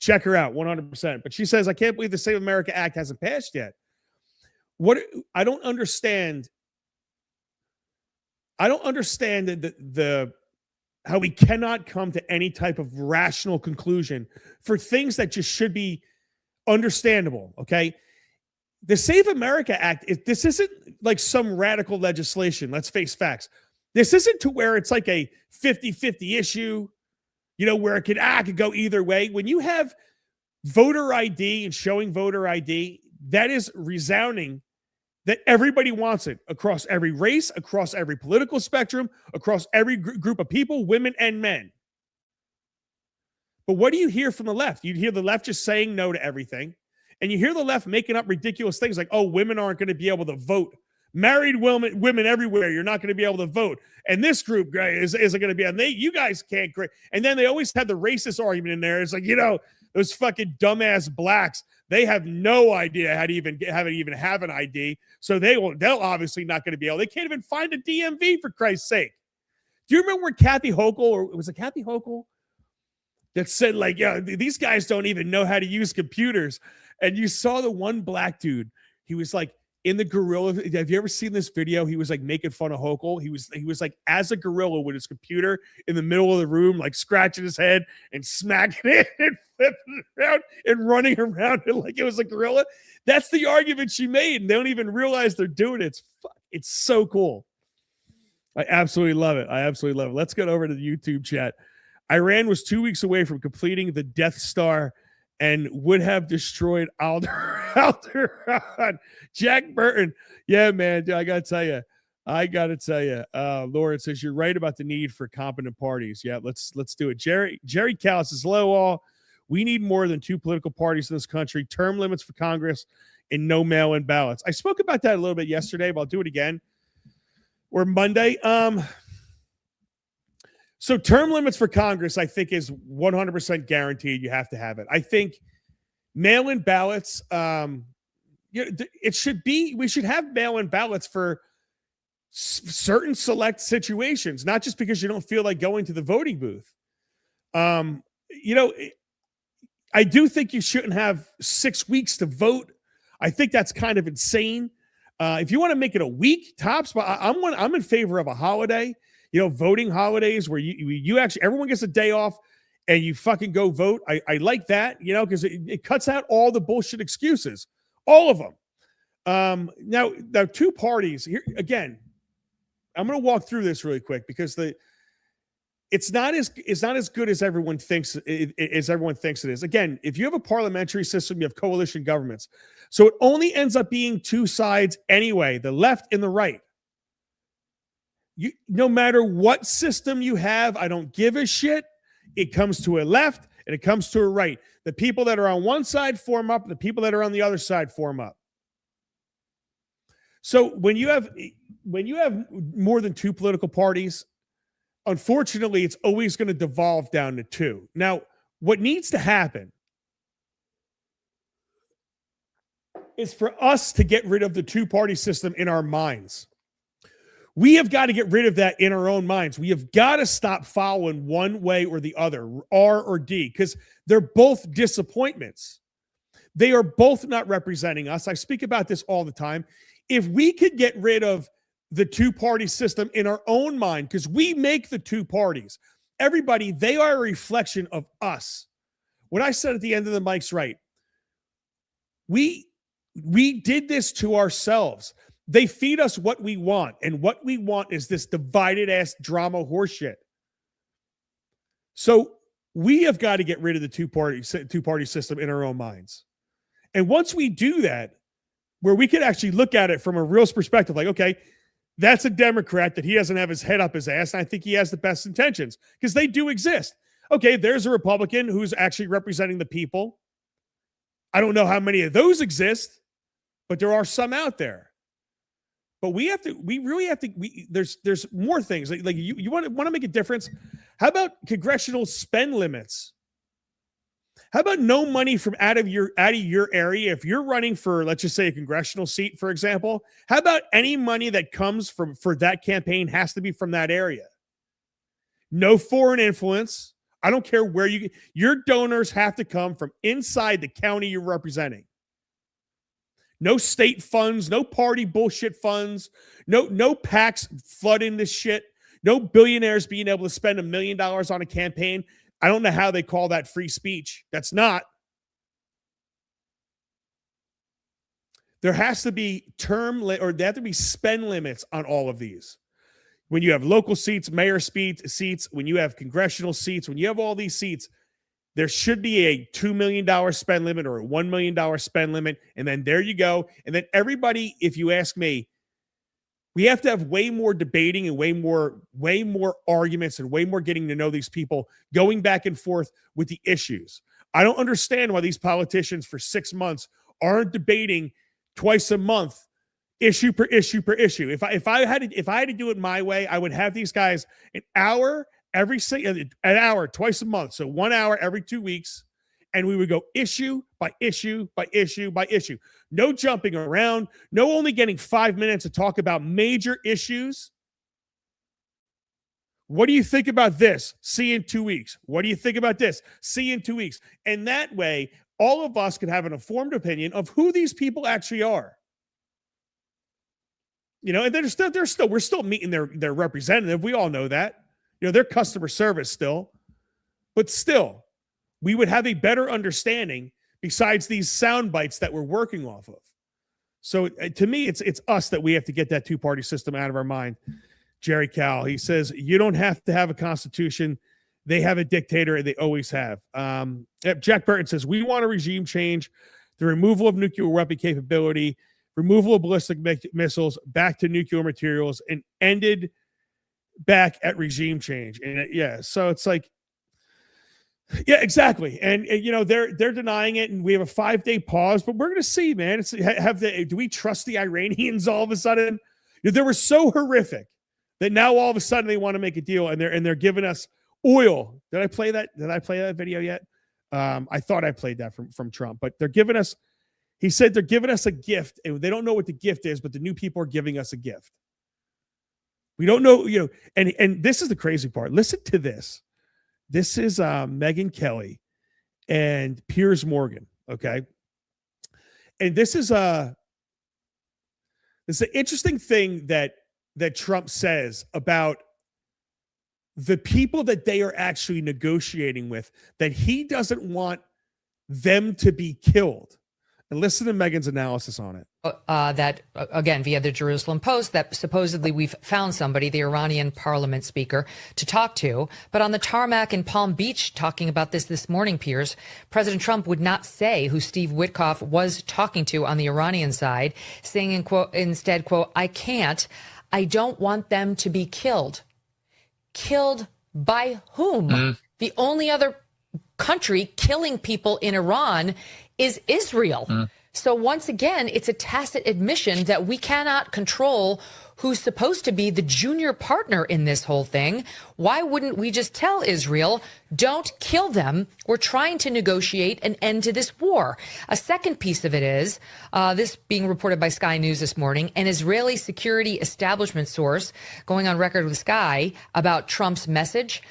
C: check her out 100%. But she says, I can't believe the Save America Act hasn't passed yet. What I don't understand. I don't understand the how we cannot come to any type of rational conclusion for things that just should be understandable. Okay. The Save America Act, this isn't like some radical legislation. Let's face facts. This isn't to where it's like a 50-50 issue, you know, where it could go either way. When you have voter ID and showing voter ID, that is resounding that everybody wants it across every race, across every political spectrum, across every group of people, women and men. But what do you hear from the left? You hear the left just saying no to everything. And you hear the left making up ridiculous things like, oh, women aren't going to be able to vote. Married women everywhere, you're not going to be able to vote. And this group isn't going to be on. You guys can't. And then they always have the racist argument in there. It's like, you know, those fucking dumbass blacks, they have no idea how to even have an ID. So they'll obviously not going to be able. They can't even find a DMV, for Christ's sake. Do you remember when Kathy Hochul, or was it Kathy Hochul, that said, like, yeah, these guys don't even know how to use computers? And you saw the one black dude, he was like in the gorilla. Have you ever seen this video? He was like making fun of Hochul. He was like as a gorilla with his computer in the middle of the room, like scratching his head and smacking it and flipping it around and running around it like it was a gorilla. That's the argument she made. And they don't even realize they're doing it. It's so cool. I absolutely love it. Let's get over to the YouTube chat. Iran was 2 weeks away from completing the Death Star and would have destroyed Alderaan. Jack Burton. Yeah, man. Dude, I got to tell you. Lauren says, you're right about the need for competent parties. Yeah, let's do it. Jerry Callis says, hello all. We need more than 2 political parties in this country, term limits for Congress, and no mail-in ballots. I spoke about that a little bit yesterday, but I'll do it again. Or Monday. So term limits for Congress, I think, is 100% guaranteed. You have to have it. I think mail-in ballots, it should be, we should have mail-in ballots for certain select situations, not just because you don't feel like going to the voting booth. You know, I do think you shouldn't have 6 weeks to vote. I think that's kind of insane. If you want to make it a week tops, but I'm in favor of a holiday. You know, voting holidays where you actually, everyone gets a day off and you fucking go vote. I like that, you know, because it cuts out all the bullshit excuses, all of them. Now 2 parties here again. going to walk through this really quick because it's not as good as everyone thinks it is. Again, if you have a parliamentary system, you have coalition governments. So it only ends up being two sides anyway, the left and the right. No matter what system you have, I don't give a shit. It comes to a left and it comes to a right. The people that are on one side form up, the people that are on the other side form up. So when you have more than two political parties, unfortunately, it's always going to devolve down to two. Now, what needs to happen is for us to get rid of the two-party system in our minds. We have got to get rid of that in our own minds. We have got to stop following one way or the other, R or D, because they're both disappointments. They are both not representing us. I speak about this all the time. If we could get rid of the two-party system in our own mind, because we make the two parties, everybody, they are a reflection of us. What I said at the end of the mic's right. We did this to ourselves. They feed us what we want, and what we want is this divided-ass drama horseshit. So we have got to get rid of the two-party system in our own minds. And once we do that, where we can actually look at it from a real perspective, like, okay, that's a Democrat that he doesn't have his head up his ass, and I think he has the best intentions, because they do exist. Okay, there's a Republican who's actually representing the people. I don't know how many of those exist, but there are some out there. But there's more things. Like you want to make a difference? How about congressional spend limits? How about no money from out of your area? If you're running for, let's just say, a congressional seat, for example, how about any money that comes for that campaign has to be from that area? No foreign influence. I don't care where your donors have to come from inside the county you're representing. No state funds, no party bullshit funds, no PACs flooding this shit, no billionaires being able to spend $1 million on a campaign. I don't know how they call that free speech. That's not. There has to be there have to be spend limits on all of these. When you have local seats, mayor seats, when you have congressional seats, when you have all these seats, there should be a $2 million spend limit or a $1 million spend limit. And then there you go. And then everybody, if you ask me, we have to have way more debating and way more arguments and way more getting to know these people, going back and forth with the issues. I don't understand why these politicians for 6 months aren't debating twice a month, issue per issue per issue. If I had to do it my way, I would have these guys an hour twice a month. So 1 hour every 2 weeks. And we would go issue by issue by issue by issue. No jumping around. No only getting 5 minutes to talk about major issues. What do you think about this? See you in 2 weeks. What do you think about this? See you in 2 weeks. And that way, all of us can have an informed opinion of who these people actually are. You know, and we're still meeting their representative. We all know that. You know, they're customer service still. But still, we would have a better understanding besides these sound bites that we're working off of. So to me, it's us that we have to get that two-party system out of our mind. Jerry Cal, he says, you don't have to have a constitution. They have a dictator, and they always have. Jack Burton says, we want a regime change, the removal of nuclear weapon capability, removal of ballistic missiles, back to nuclear materials, and ended back at regime change. And so it's like, yeah, exactly. And you know, they're denying it, and we have a 5-day pause, but we're going to see, man. Do we trust the Iranians all of a sudden? They were so horrific that now all of a sudden they want to make a deal, and they're giving us oil. Did I play that video yet? I thought I played that from Trump, but they're giving us, he said they're giving us a gift, and they don't know what the gift is, but the new people are giving us a gift. We don't know, you know, and this is the crazy part. Listen to this. This is Megyn Kelly and Piers Morgan, okay? And this is an interesting thing that Trump says about the people that they are actually negotiating with, that he doesn't want them to be killed. And listen to Megan's analysis on it.
H: That, again, via the Jerusalem Post, that supposedly we've found somebody, the Iranian parliament speaker, to talk to. But on the tarmac in Palm Beach, talking about this morning, Piers, President Trump would not say who Steve Witkoff was talking to on the Iranian side, saying instead, quote, I don't want them to be killed. Killed by whom? The only other country killing people in Iran is Israel. So once again, it's a tacit admission that we cannot control who's supposed to be the junior partner in this whole thing. Why wouldn't we just tell Israel, don't kill them? We're trying to negotiate an end to this war. A second piece of it is, this being reported by Sky News this morning, an Israeli security establishment source going on record with Sky about Trump's message,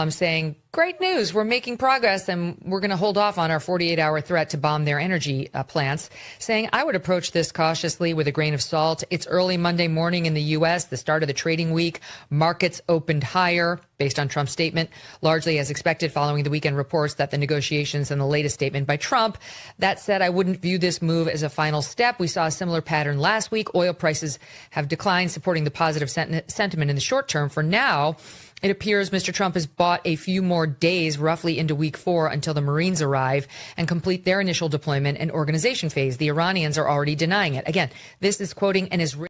H: saying, great news, we're making progress and we're going to hold off on our 48-hour threat to bomb their energy plants, saying, I would approach this cautiously with a grain of salt. It's early Monday morning in the U.S., the start of the trading week. Markets opened higher based on Trump's statement, largely as expected following the weekend reports that the negotiations and the latest statement by Trump. That said, I wouldn't view this move as a final step. We saw a similar pattern last week. Oil prices have declined, supporting the positive sentiment in the short term. For now, it appears Mr. Trump has bought a few more days, roughly into week 4, until the Marines arrive and complete their initial deployment and organization phase. The Iranians are already denying it. Again, this is quoting an Israeli.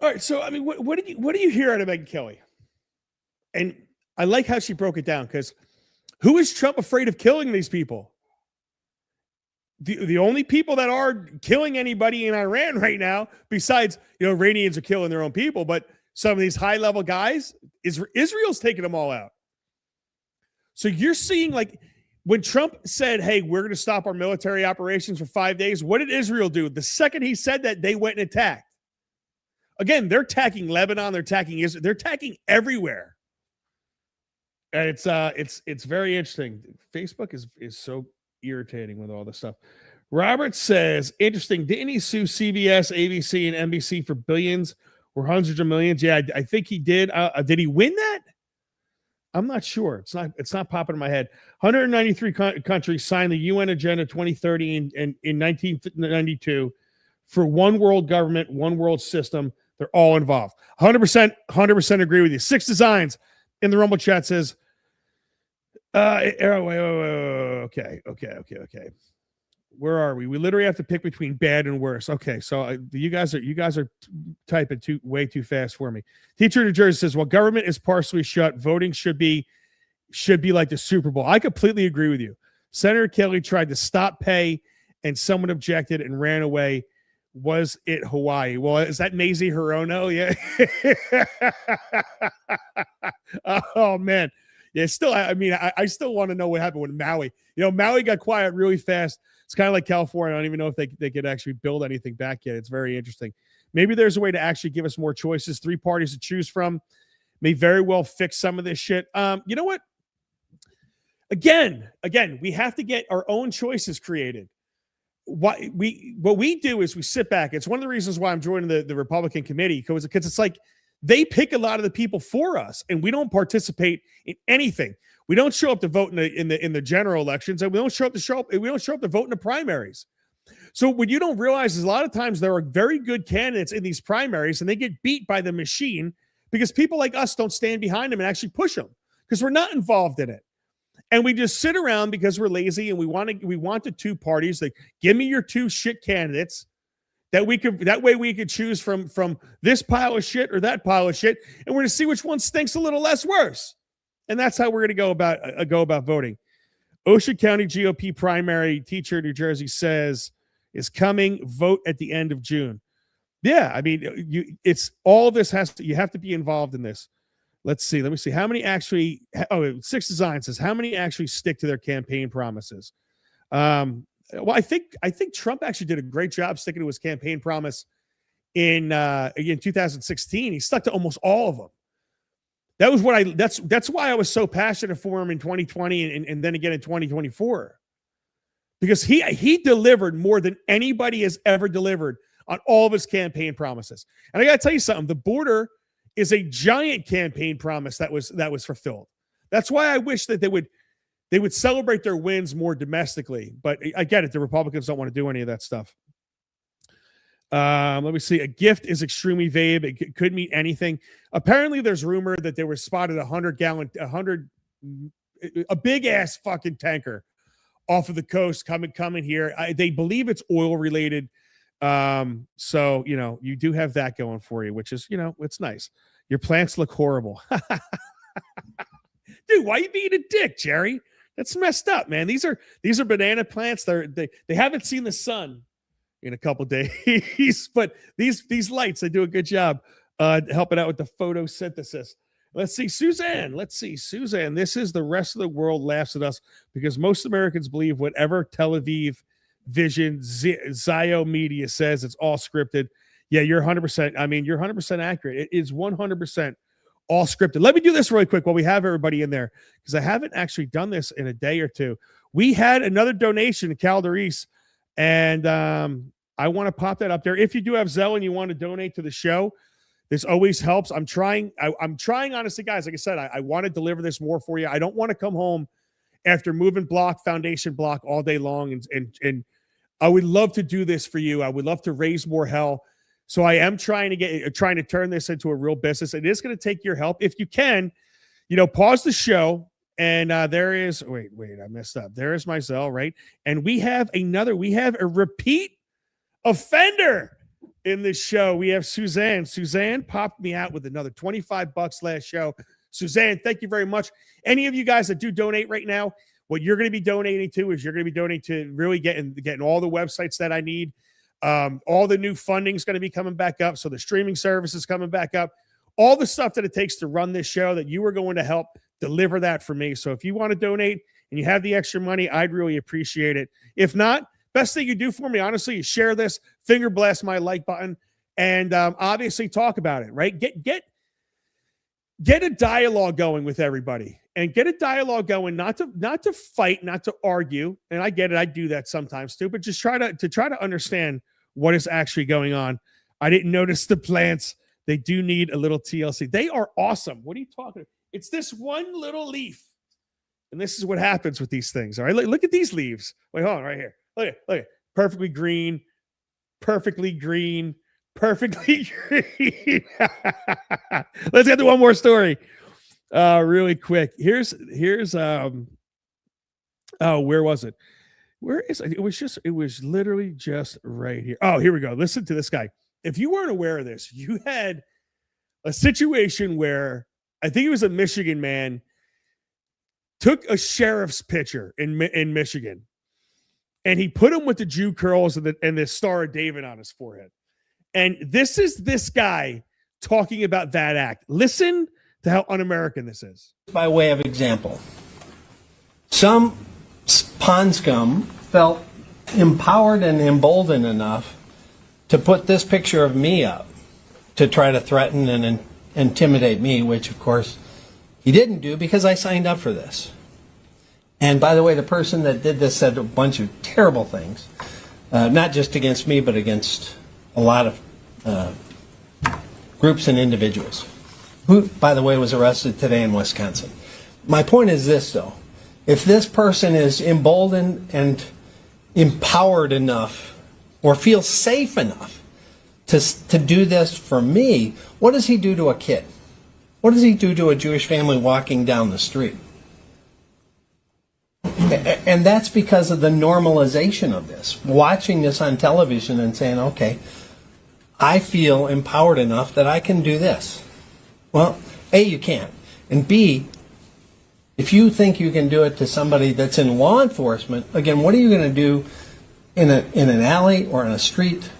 C: All right. So, I mean, what do you hear out of Megyn Kelly? And I like how she broke it down, because who is Trump afraid of killing these people? The only people that are killing anybody in Iran right now, besides, Iranians are killing their own people, but some of these high-level guys, Israel's taking them all out. So you're seeing, like, when Trump said, hey, we're going to stop our military operations for 5 days, what did Israel do? The second he said that, they went and attacked. Again, they're attacking Lebanon, they're attacking Israel, they're attacking everywhere. And it's very interesting. Facebook is so irritating with all this stuff. Robert says, interesting, didn't he sue CBS, ABC, and NBC for billions or hundreds of millions? Yeah, I think he did. Did he win that? I'm not sure. It's not popping in my head. 193 countries signed the UN Agenda 2030 in 1992 for one world government, one world system. They're all involved. 100% agree with you. 6 Designs in the Rumble chat says, okay. Where are we? We literally have to pick between bad and worse. Okay, so you guys are typing way too fast for me. Teacher in New Jersey says, well, government is partially shut. Voting should be like the Super Bowl. I completely agree with you. Senator Kelly tried to stop pay, and someone objected and ran away. Was it Hawaii? Well, is that Mazie Hirono? Yeah. Oh man. Yeah. Still, I mean, I still want to know what happened with Maui. Maui got quiet really fast. It's kind of like California. I don't even know if they could actually build anything back yet. It's very interesting. Maybe there's a way to actually give us more choices. 3 parties to choose from may very well fix some of this shit. You know what? Again, we have to get our own choices created. What we do is we sit back. It's one of the reasons why I'm joining the Republican committee, because it's like they pick a lot of the people for us, and we don't participate in anything. We don't show up to vote in the general elections, and we don't show up to vote in the primaries. So what you don't realize is a lot of times there are very good candidates in these primaries, and they get beat by the machine because people like us don't stand behind them and actually push them, because we're not involved in it. And we just sit around because we're lazy, and we want the 2 parties. Like, give me your 2 shit candidates that way we could choose from this pile of shit or that pile of shit, and we're going to see which one stinks a little less worse. And that's how we're going to go about voting. Ocean County GOP primary, teacher New Jersey says, is coming. Vote at the end of June. Yeah, I mean, it's all this you have to be involved in this. Let's see. Let me see. How many actually? 6 Design says, how many actually stick to their campaign promises? Well, I think Trump actually did a great job sticking to his campaign promise in 2016. He stuck to almost all of them. That was that's why I was so passionate for him in 2020 and then again in 2024, because he delivered more than anybody has ever delivered on all of his campaign promises. And I got to tell you something. The border is a giant campaign promise that was fulfilled. That's why I wish that they would they would celebrate their wins more domestically. But I get it. The Republicans don't want to do any of that stuff. Let me see. A gift is extremely vague. It could mean anything. Apparently, there's rumor that there was spotted a big ass fucking tanker off of the coast coming here. They believe it's oil related. So, you do have that going for you, which is, it's nice. Your plants look horrible. Dude, why are you being a dick, Jerry? That's messed up, man. These are banana plants. They haven't seen the sun in a couple days, but these lights, they do a good job helping out with the photosynthesis. Let's see, Suzanne. This is the rest of the world laughs at us because most Americans believe whatever Tel Aviv Vision Zio Media says. It's all scripted. Yeah, you're 100%. I mean, you're 100% accurate. It is 100% all scripted. Let me do this really quick while we have everybody in there, because I haven't actually done this in a day or two. We had another donation to Cal Doris, and I want to pop that up there. If you do have Zelle and you want to donate to the show, this always helps. I'm trying, honestly, guys. Like I said, I want to deliver this more for you. I don't want to come home after moving block, foundation block all day long. And I would love to do this for you. I would love to raise more hell. So I am trying to turn this into a real business. It is going to take your help. If you can, pause the show. And there is, wait, I messed up. There is my Zelle, right? And we have a repeat offender in this show. We have Suzanne. Suzanne popped me out with another $25 last show. Suzanne, thank you very much. Any of you guys that do donate right now, what you're going to be donating to is you're going to be donating to really getting all the websites that I need. All the new funding is going to be coming back up. So the streaming service is coming back up. All the stuff that it takes to run this show that you are going to help deliver that for me. So if you want to donate and you have the extra money, I'd really appreciate it. If not, best thing you do for me, honestly, is share this, finger blast my like button, and obviously talk about it, right? Get a dialogue going with everybody, and get a dialogue going, not to fight, not to argue. And I get it. I do that sometimes too, but just try to understand what is actually going on. I didn't notice the plants. They do need a little TLC. They are awesome. What are you talking about? It's this one little leaf. And this is what happens with these things. All right. Look at these leaves. Wait, hold on, right here. Look at perfectly green. Let's get to one more story. Really quick. Here's where was it? Where is it? It was literally just right here. Oh, here we go. Listen to this guy. If you weren't aware of this, you had a situation where I think it was a Michigan man took a sheriff's picture in Michigan, and he put him with the Jew curls and the Star of David on his forehead. And this is this guy talking about that act. Listen to how un-American this is.
I: By way of example, some pond scum felt empowered and emboldened enough to put this picture of me up to try to threaten and intimidate me, which of course he didn't do because I signed up for this. And by the way, the person that did this said a bunch of terrible things, not just against me, but against a lot of groups and individuals, who, by the way, was arrested today in Wisconsin. My point is this, though. If this person is emboldened and empowered enough or feels safe enough to do this for me, what does he do to a kid? What does he do to a Jewish family walking down the street? And that's because of the normalization of this. Watching this on television and saying, okay, I feel empowered enough that I can do this. Well, A, you can't. And B, if you think you can do it to somebody that's in law enforcement, again, what are you going to do in an alley or in a street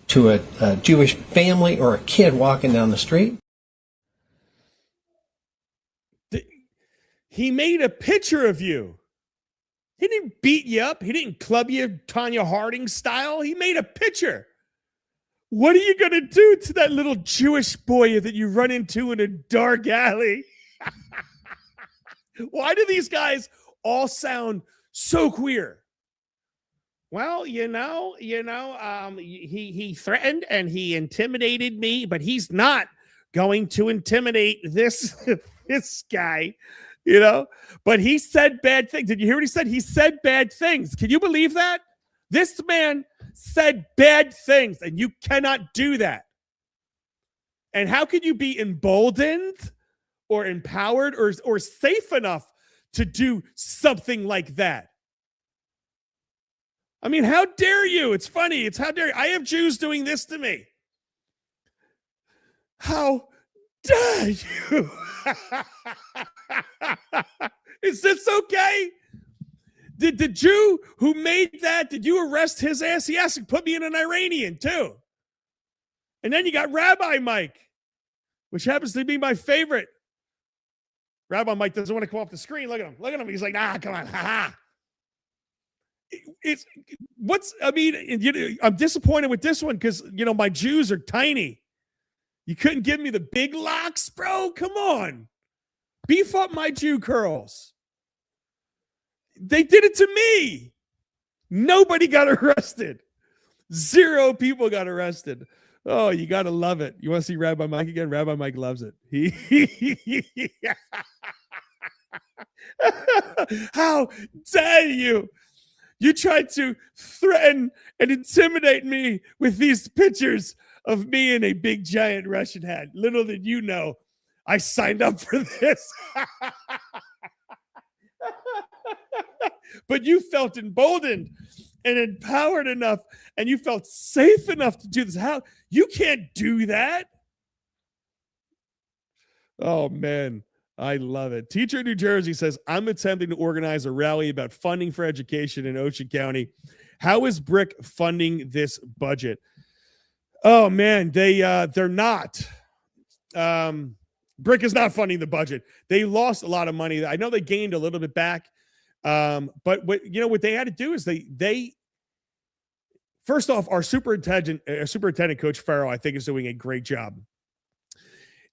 I: to a Jewish family or a kid walking down the street?
C: He made a picture of you. He didn't beat you up. He didn't club you Tanya Harding style. He made a picture. What are you going to do to that little Jewish boy that you run into in a dark alley? Why do these guys all sound so queer? Well, he threatened and he intimidated me, but he's not going to intimidate this guy you know, but he said bad things. Did you hear what he said? He said bad things. Can you believe that? This man said bad things, and you cannot do that. And how can you be emboldened or empowered or safe enough to do something like that? I mean, how dare you? It's funny. It's how dare you. I have Jews doing this to me. How dare you? Is this okay? Did the Jew who made that, did you arrest his ass? He asked to put me in an Iranian too. And then you got Rabbi Mike, which happens to be my favorite. Rabbi Mike doesn't want to come off the screen. Look at him. Look at him. He's like, nah, come on. Ha ha. I'm disappointed with this one because, my Jews are tiny. You couldn't give me the big locks, bro? Come on. Beef up my Jew curls. They did it to me. Nobody got arrested. 0 people got arrested. Oh, you got to love it. You want to see Rabbi Mike again? Rabbi Mike loves it. How dare you? You tried to threaten and intimidate me with these pictures of me in a big giant Russian hat. Little did you know, I signed up for this. But you felt emboldened and empowered enough, and you felt safe enough to do this. How? You can't do that. Oh, man. I love it. Teacher in New Jersey says, I'm attempting to organize a rally about funding for education in Ocean County. How is Brick funding this budget? Oh, man, they're not. Brick is not funding the budget. They lost a lot of money. I know they gained a little bit back. But what they had to do is they first off, our superintendent Coach Farrell, I think, is doing a great job.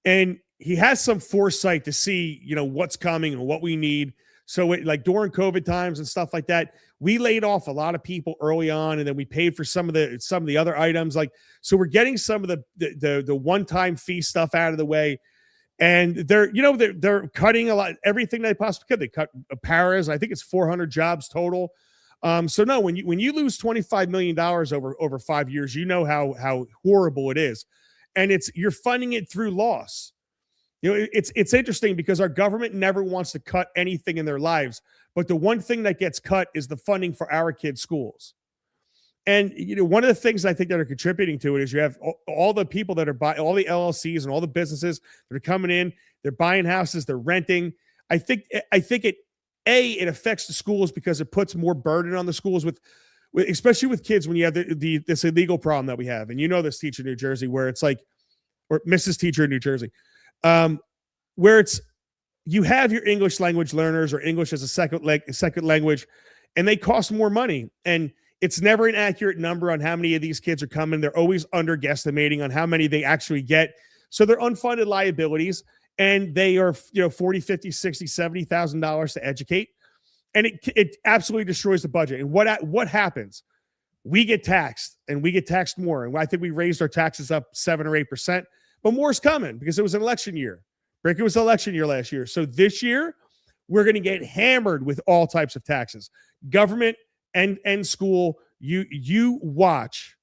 C: And he has some foresight to see, what's coming and what we need. So like during COVID times and stuff like that, we laid off a lot of people early on, and then we paid for some of the other items. So we're getting some of the one-time fee stuff out of the way. And they're cutting a lot, everything they possibly could. They cut paras. I think it's 400 jobs total. So no, when you lose $25 million over 5 years, you know how horrible it is. And you're funding it through loss. It's interesting because our government never wants to cut anything in their lives, but the one thing that gets cut is the funding for our kids' schools. And one of the things I think that are contributing to it is you have all the people that are buying, all the LLCs and all the businesses that are coming in, they're buying houses, they're renting. I think it affects the schools because it puts more burden on the schools with especially with kids when you have this illegal problem that we have. And this teacher in New Jersey where it's like, or Mrs. Teacher in New Jersey, where you have your English language learners or English as a second language, and they cost more money. And it's never an accurate number on how many of these kids are coming. They're always underguesstimating on how many they actually get. So they're unfunded liabilities, and they are, $40, $50, $60, $70,000 to educate. And it absolutely destroys the budget. And what happens? We get taxed, and we get taxed more. And I think we raised our taxes up 7 or 8%, but more is coming because it was an election year. It was an election year last year. So this year, we're going to get hammered with all types of taxes. Government and school, you watch.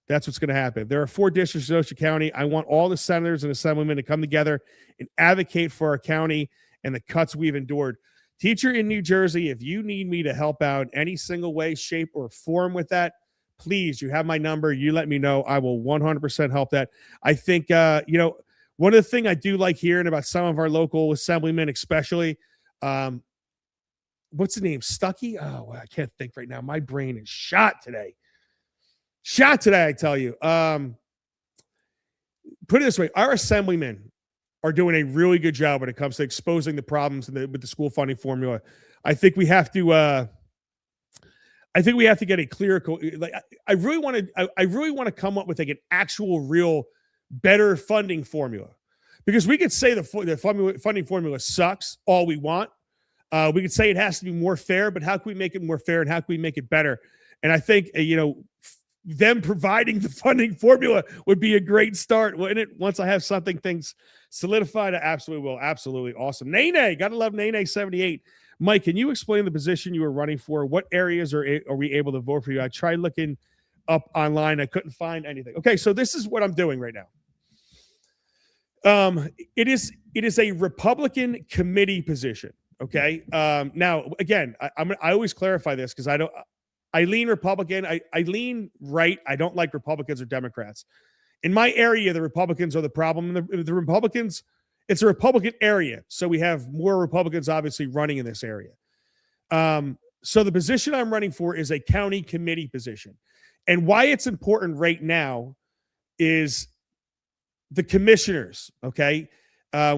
C: That's what's going to happen. There are 4 districts in Ocean County. I want all the senators and assemblymen to come together and advocate for our county and the cuts we've endured. Teacher in New Jersey, if you need me to help out in any single way, shape, or form with that, please, you have my number. You let me know. I will 100% help that. I think, one of the things I do like hearing about some of our local assemblymen, especially, what's the name? Stuckey? Oh, I can't think right now. My brain is shot today. I tell you. Put it this way. Our assemblymen are doing a really good job when it comes to exposing the problems with the school funding formula. I think we have to get a clear, I really want to come up with like an actual real better funding formula, because we could say the funding formula sucks all we want. We could say it has to be more fair, but how can we make it more fair and how can we make it better? And I think, them providing the funding formula would be a great start, wouldn't it? Once I have things solidified, I absolutely will. Absolutely awesome. Nene, gotta love Nene 78. Mike, can you explain the position you were running for? What areas are we able to vote for you? I tried looking up online. I couldn't find anything. Okay, so this is what I'm doing right now. It is a Republican committee position. Okay. Now again, I always clarify this because I lean Republican. I lean right. I don't like Republicans or Democrats. In my area, the Republicans are the problem. The Republicans, it's a Republican area. So we have more Republicans obviously running in this area. So the position I'm running for is a county committee position. And why it's important right now is the commissioners, okay?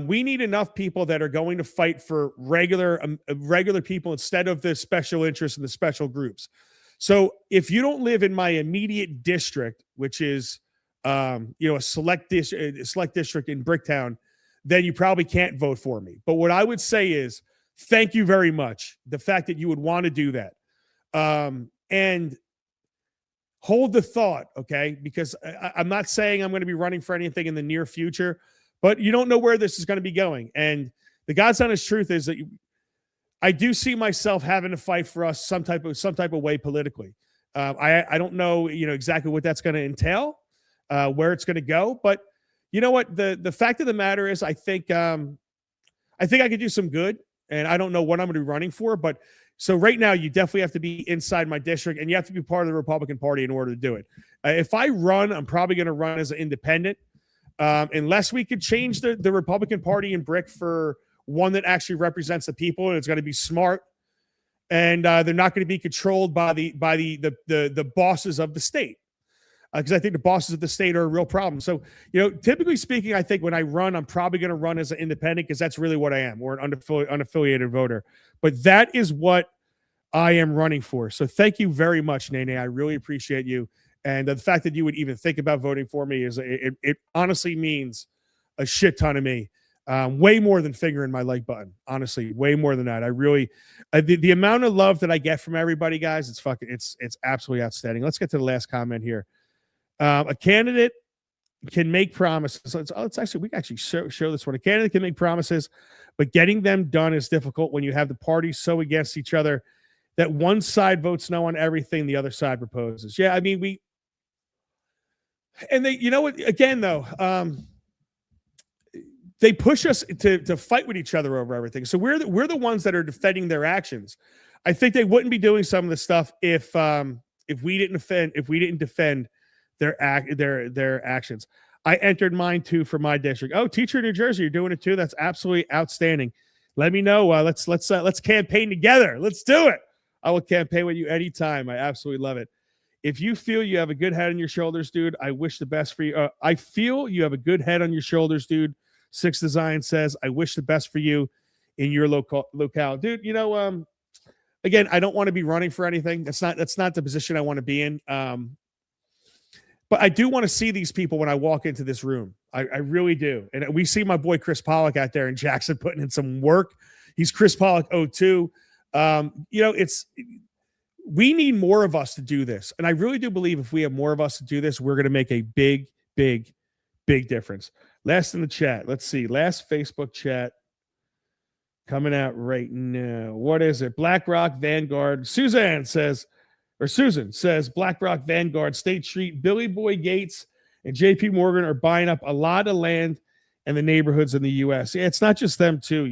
C: We need enough people that are going to fight for regular people instead of the special interests and the special groups. So if you don't live in my immediate district, which is a select district in Bricktown, then you probably can't vote for me. But what I would say is thank you very much. The fact that you would want to do that. And hold the thought, okay? Because I'm not saying I'm going to be running for anything in the near future, but you don't know where this is going to be going. And the God's honest truth is that I do see myself having to fight for us some type of way politically. I don't know, exactly what that's going to entail, where it's going to go. But you know what? The fact of the matter is, I think I could do some good, and I don't know what I'm going to be running for, but. So right now, you definitely have to be inside my district, and you have to be part of the Republican Party in order to do it. If I run, I'm probably going to run as an independent, unless we could change the Republican Party in Brick for one that actually represents the people, and it's going to be smart, and they're not going to be controlled by the bosses of the state, because I think the bosses of the state are a real problem. So, typically speaking, I think when I run, I'm probably going to run as an independent because that's really what I am, or an unaffiliated voter. But that is what I am running for. So thank you very much, Nene. I really appreciate you. And the fact that you would even think about voting for me it honestly means a shit ton of me. Way more than fingering my like button. Honestly, way more than that. I really, the amount of love that I get from everybody, guys, it's absolutely outstanding. Let's get to the last comment here. A candidate can make promises. We can actually show this one. A candidate can make promises, but getting them done is difficult when you have the parties so against each other that one side votes no on everything the other side proposes. Yeah, I mean, again, though, they push us to fight with each other over everything. So we're the ones that are defending their actions. I think they wouldn't be doing some of this stuff if we didn't defend their actions. I entered mine too for my district. Oh, teacher in New Jersey, you're doing it too. That's absolutely outstanding. Let me know. Let's campaign together. Let's do it. I will campaign with you anytime. I absolutely love it. If you feel you have a good head on your shoulders, dude, I wish the best for you. I feel you have a good head on your shoulders, dude. Six Design says, I wish the best for you in your locale. Dude, again, I don't want to be running for anything. That's not the position I want to be in. But I do want to see these people when I walk into this room. I really do. And we see my boy Chris Pollock out there in Jackson putting in some work. He's Chris Pollock 02. We need more of us to do this. And I really do believe if we have more of us to do this, we're going to make a big, big, big difference. Last in the chat. Let's see. Last Facebook chat coming out right now. What is it? BlackRock Vanguard. Susan says, BlackRock Vanguard, State Street, Billy Boy Gates, and JP Morgan are buying up a lot of land in the neighborhoods in the U.S. Yeah, it's not just them too.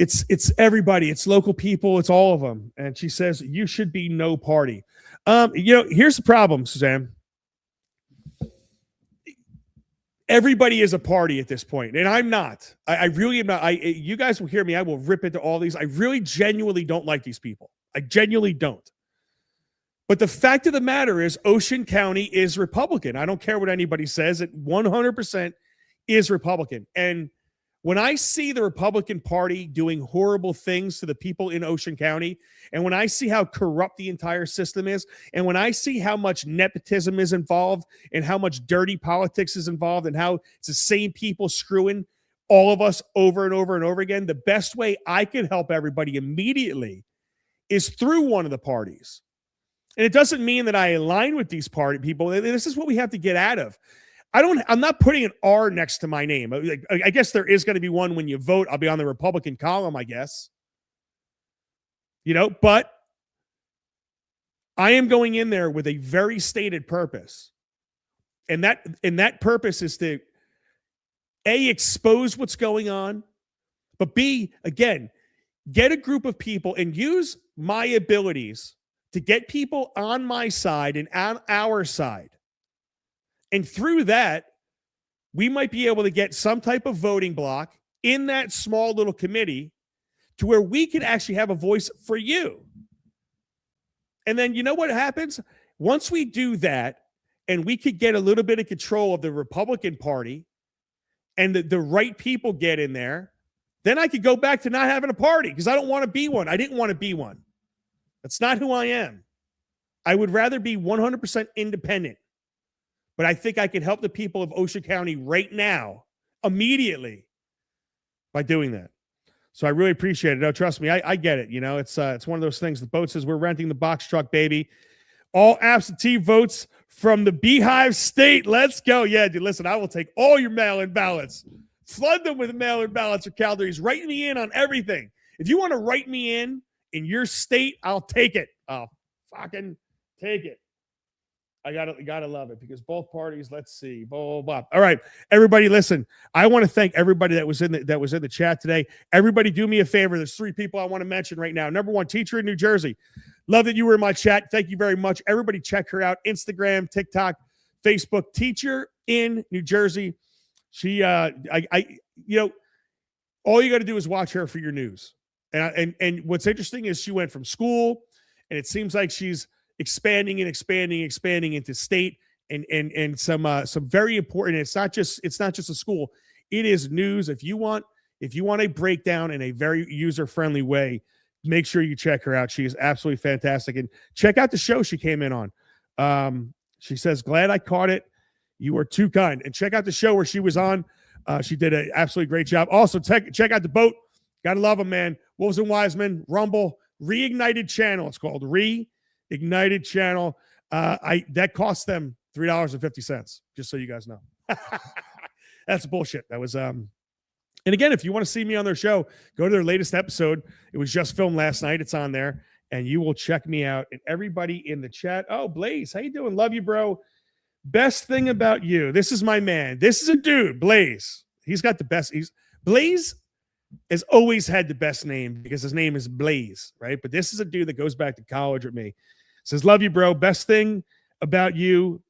C: It's everybody. It's local people. It's all of them. And she says, you should be no party. Here's the problem, Suzanne. Everybody is a party at this point, and I'm not. I really am not. You guys will hear me. I will rip into all these. I really genuinely don't like these people. I genuinely don't. But the fact of the matter is Ocean County is Republican. I don't care what anybody says. It 100% is Republican. And when I see the Republican Party doing horrible things to the people in Ocean County, and when I see how corrupt the entire system is, and when I see how much nepotism is involved and how much dirty politics is involved and how it's the same people screwing all of us over and over and over again, the best way I can help everybody immediately is through one of the parties. And it doesn't mean that I align with these party people. This is what we have to get out of. I'm not putting an R next to my name. I guess there is going to be one when you vote. I'll be on the Republican column, I guess. But I am going in there with a very stated purpose. And that purpose is to A, expose what's going on, but B, again, get a group of people and use my abilities to get people on my side and on our side. And through that, we might be able to get some type of voting block in that small little committee to where we can actually have a voice for you. And then you know what happens? Once we do that, and we could get a little bit of control of the Republican Party and the right people get in there, then I could go back to not having a party because I don't want to be one. I didn't want to be one. That's not who I am. I would rather be 100% independent. But I think I can help the people of Ocean County right now, immediately, by doing that. So I really appreciate it. No, trust me, I get it. It's one of those things. The boat says we're renting the box truck, baby. All absentee votes from the Beehive State. Let's go. Yeah, dude, listen, I will take all your mail-in ballots. Flood them with mail-in ballots or calories. Write me in on everything. If you want to write me in your state, I'll take it. I'll fucking take it. I gotta love it because both parties. Let's see, blah, blah, blah. All right, everybody, listen. I want to thank everybody that was in the chat today. Everybody, do me a favor. There's 3 people I want to mention right now. Number 1, teacher in New Jersey. Love that you were in my chat. Thank you very much. Everybody, check her out. Instagram, TikTok, Facebook. Teacher in New Jersey. She, all you got to do is watch her for your news. And what's interesting is she went from school, and it seems like she's expanding into state and some very important. It's not just a school. It is news. If you want a breakdown in a very user-friendly way, make sure you check her out. She is absolutely fantastic. And check out the show she came in on. She says, glad I caught it. You are too kind. And check out the show where she was on. She did an absolutely great job. Also, check out the boat. Gotta love them, man. Wolves and Wisemen, Rumble, Reignited Channel. It's called Reignited Channel. That cost them $3.50, just so you guys know. That's bullshit. That was and again, if you want to see me on their show, go to their latest episode. It was just filmed last night. It's on there, and you will check me out. And everybody in the chat. Oh, Blaze, how you doing? Love you, bro. Best thing about you. This is my man. This is a dude, Blaze. He's got the best. Blaze has always had the best name because his name is Blaze, right? But this is a dude that goes back to college with me. Says, love you, bro. Best thing about you,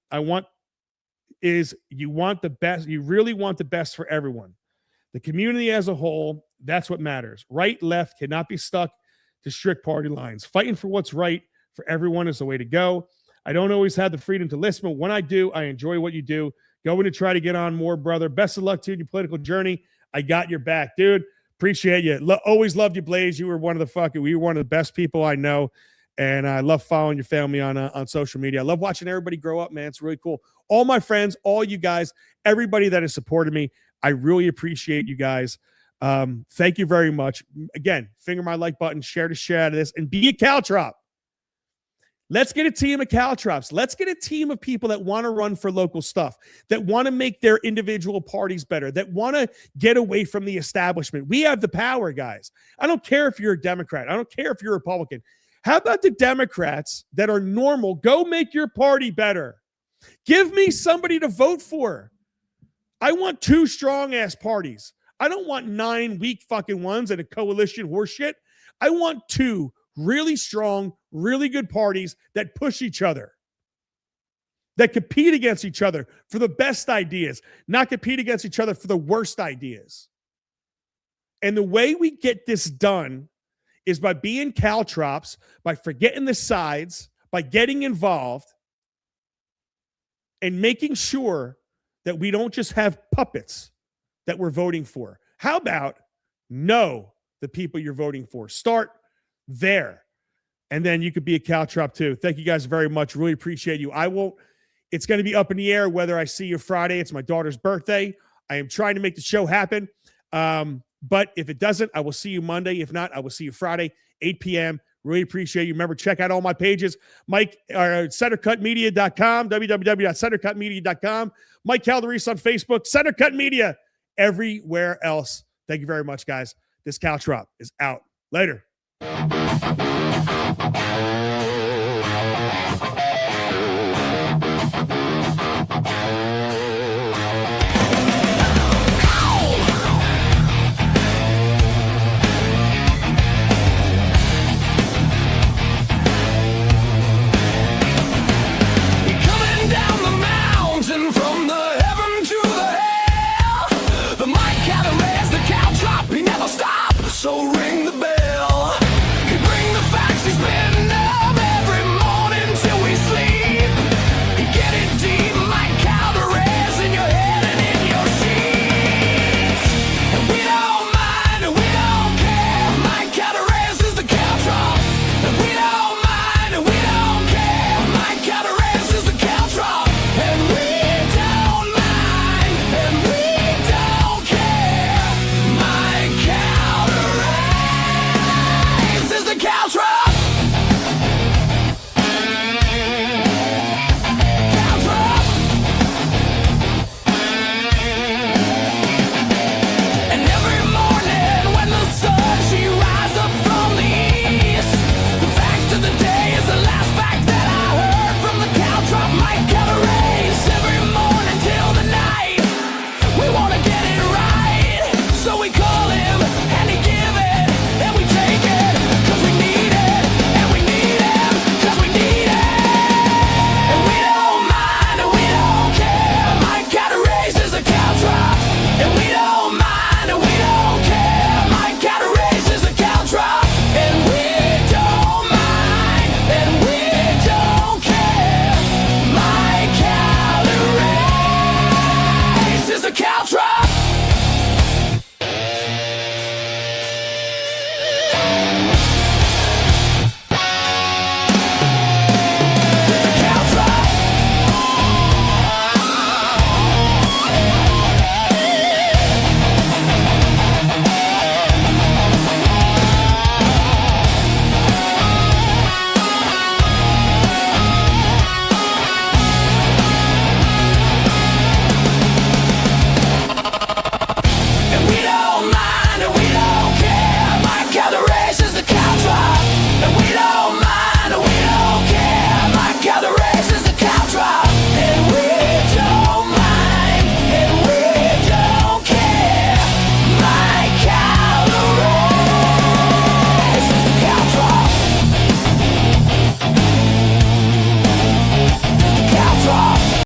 C: is you want the best. You really want the best for everyone. The community as a whole, that's what matters. Right, left cannot be stuck to strict party lines. Fighting for what's right for everyone is the way to go. I don't always have the freedom to listen, but when I do, I enjoy what you do. Going to try to get on more, brother. Best of luck to you in your political journey. I got your back, dude. Appreciate you. Always loved you, Blaze. You were one of the best people I know. And I love following your family on social media. I love watching everybody grow up, man. It's really cool. All my friends, all you guys, everybody that has supported me, I really appreciate you guys. Thank you very much. Again, finger my like button, share the shit out of this, and be a Caltrop. Let's get a team of Caltrops. Let's get a team of people that want to run for local stuff, that want to make their individual parties better, that want to get away from the establishment. We have the power, guys. I don't care if you're a Democrat. I don't care if you're a Republican. How about the Democrats that are normal? Go make your party better. Give me somebody to vote for. I want 2 strong-ass parties. I don't want 9 weak fucking ones and a coalition horseshit. I want 2 really strong, really good parties that push each other, that compete against each other for the best ideas, not compete against each other for the worst ideas. And the way we get this done is by being Caltrops, by forgetting the sides, by getting involved, and making sure that we don't just have puppets that we're voting for. How about know the people you're voting for? Start there. And then you could be a Caltrop too. Thank you guys very much. Really appreciate you. It's going to be up in the air whether I see you Friday. It's my daughter's birthday. I am trying to make the show happen. But if it doesn't, I will see you Monday. If not, I will see you Friday, 8 p.m. Really appreciate you. Remember, check out all my pages. Mike, centercutmedia.com, www.centercutmedia.com. Mike Calderese on Facebook, Centercut Media, everywhere else. Thank you very much, guys. This Caltrop is out. Later.
B: So ring the bell.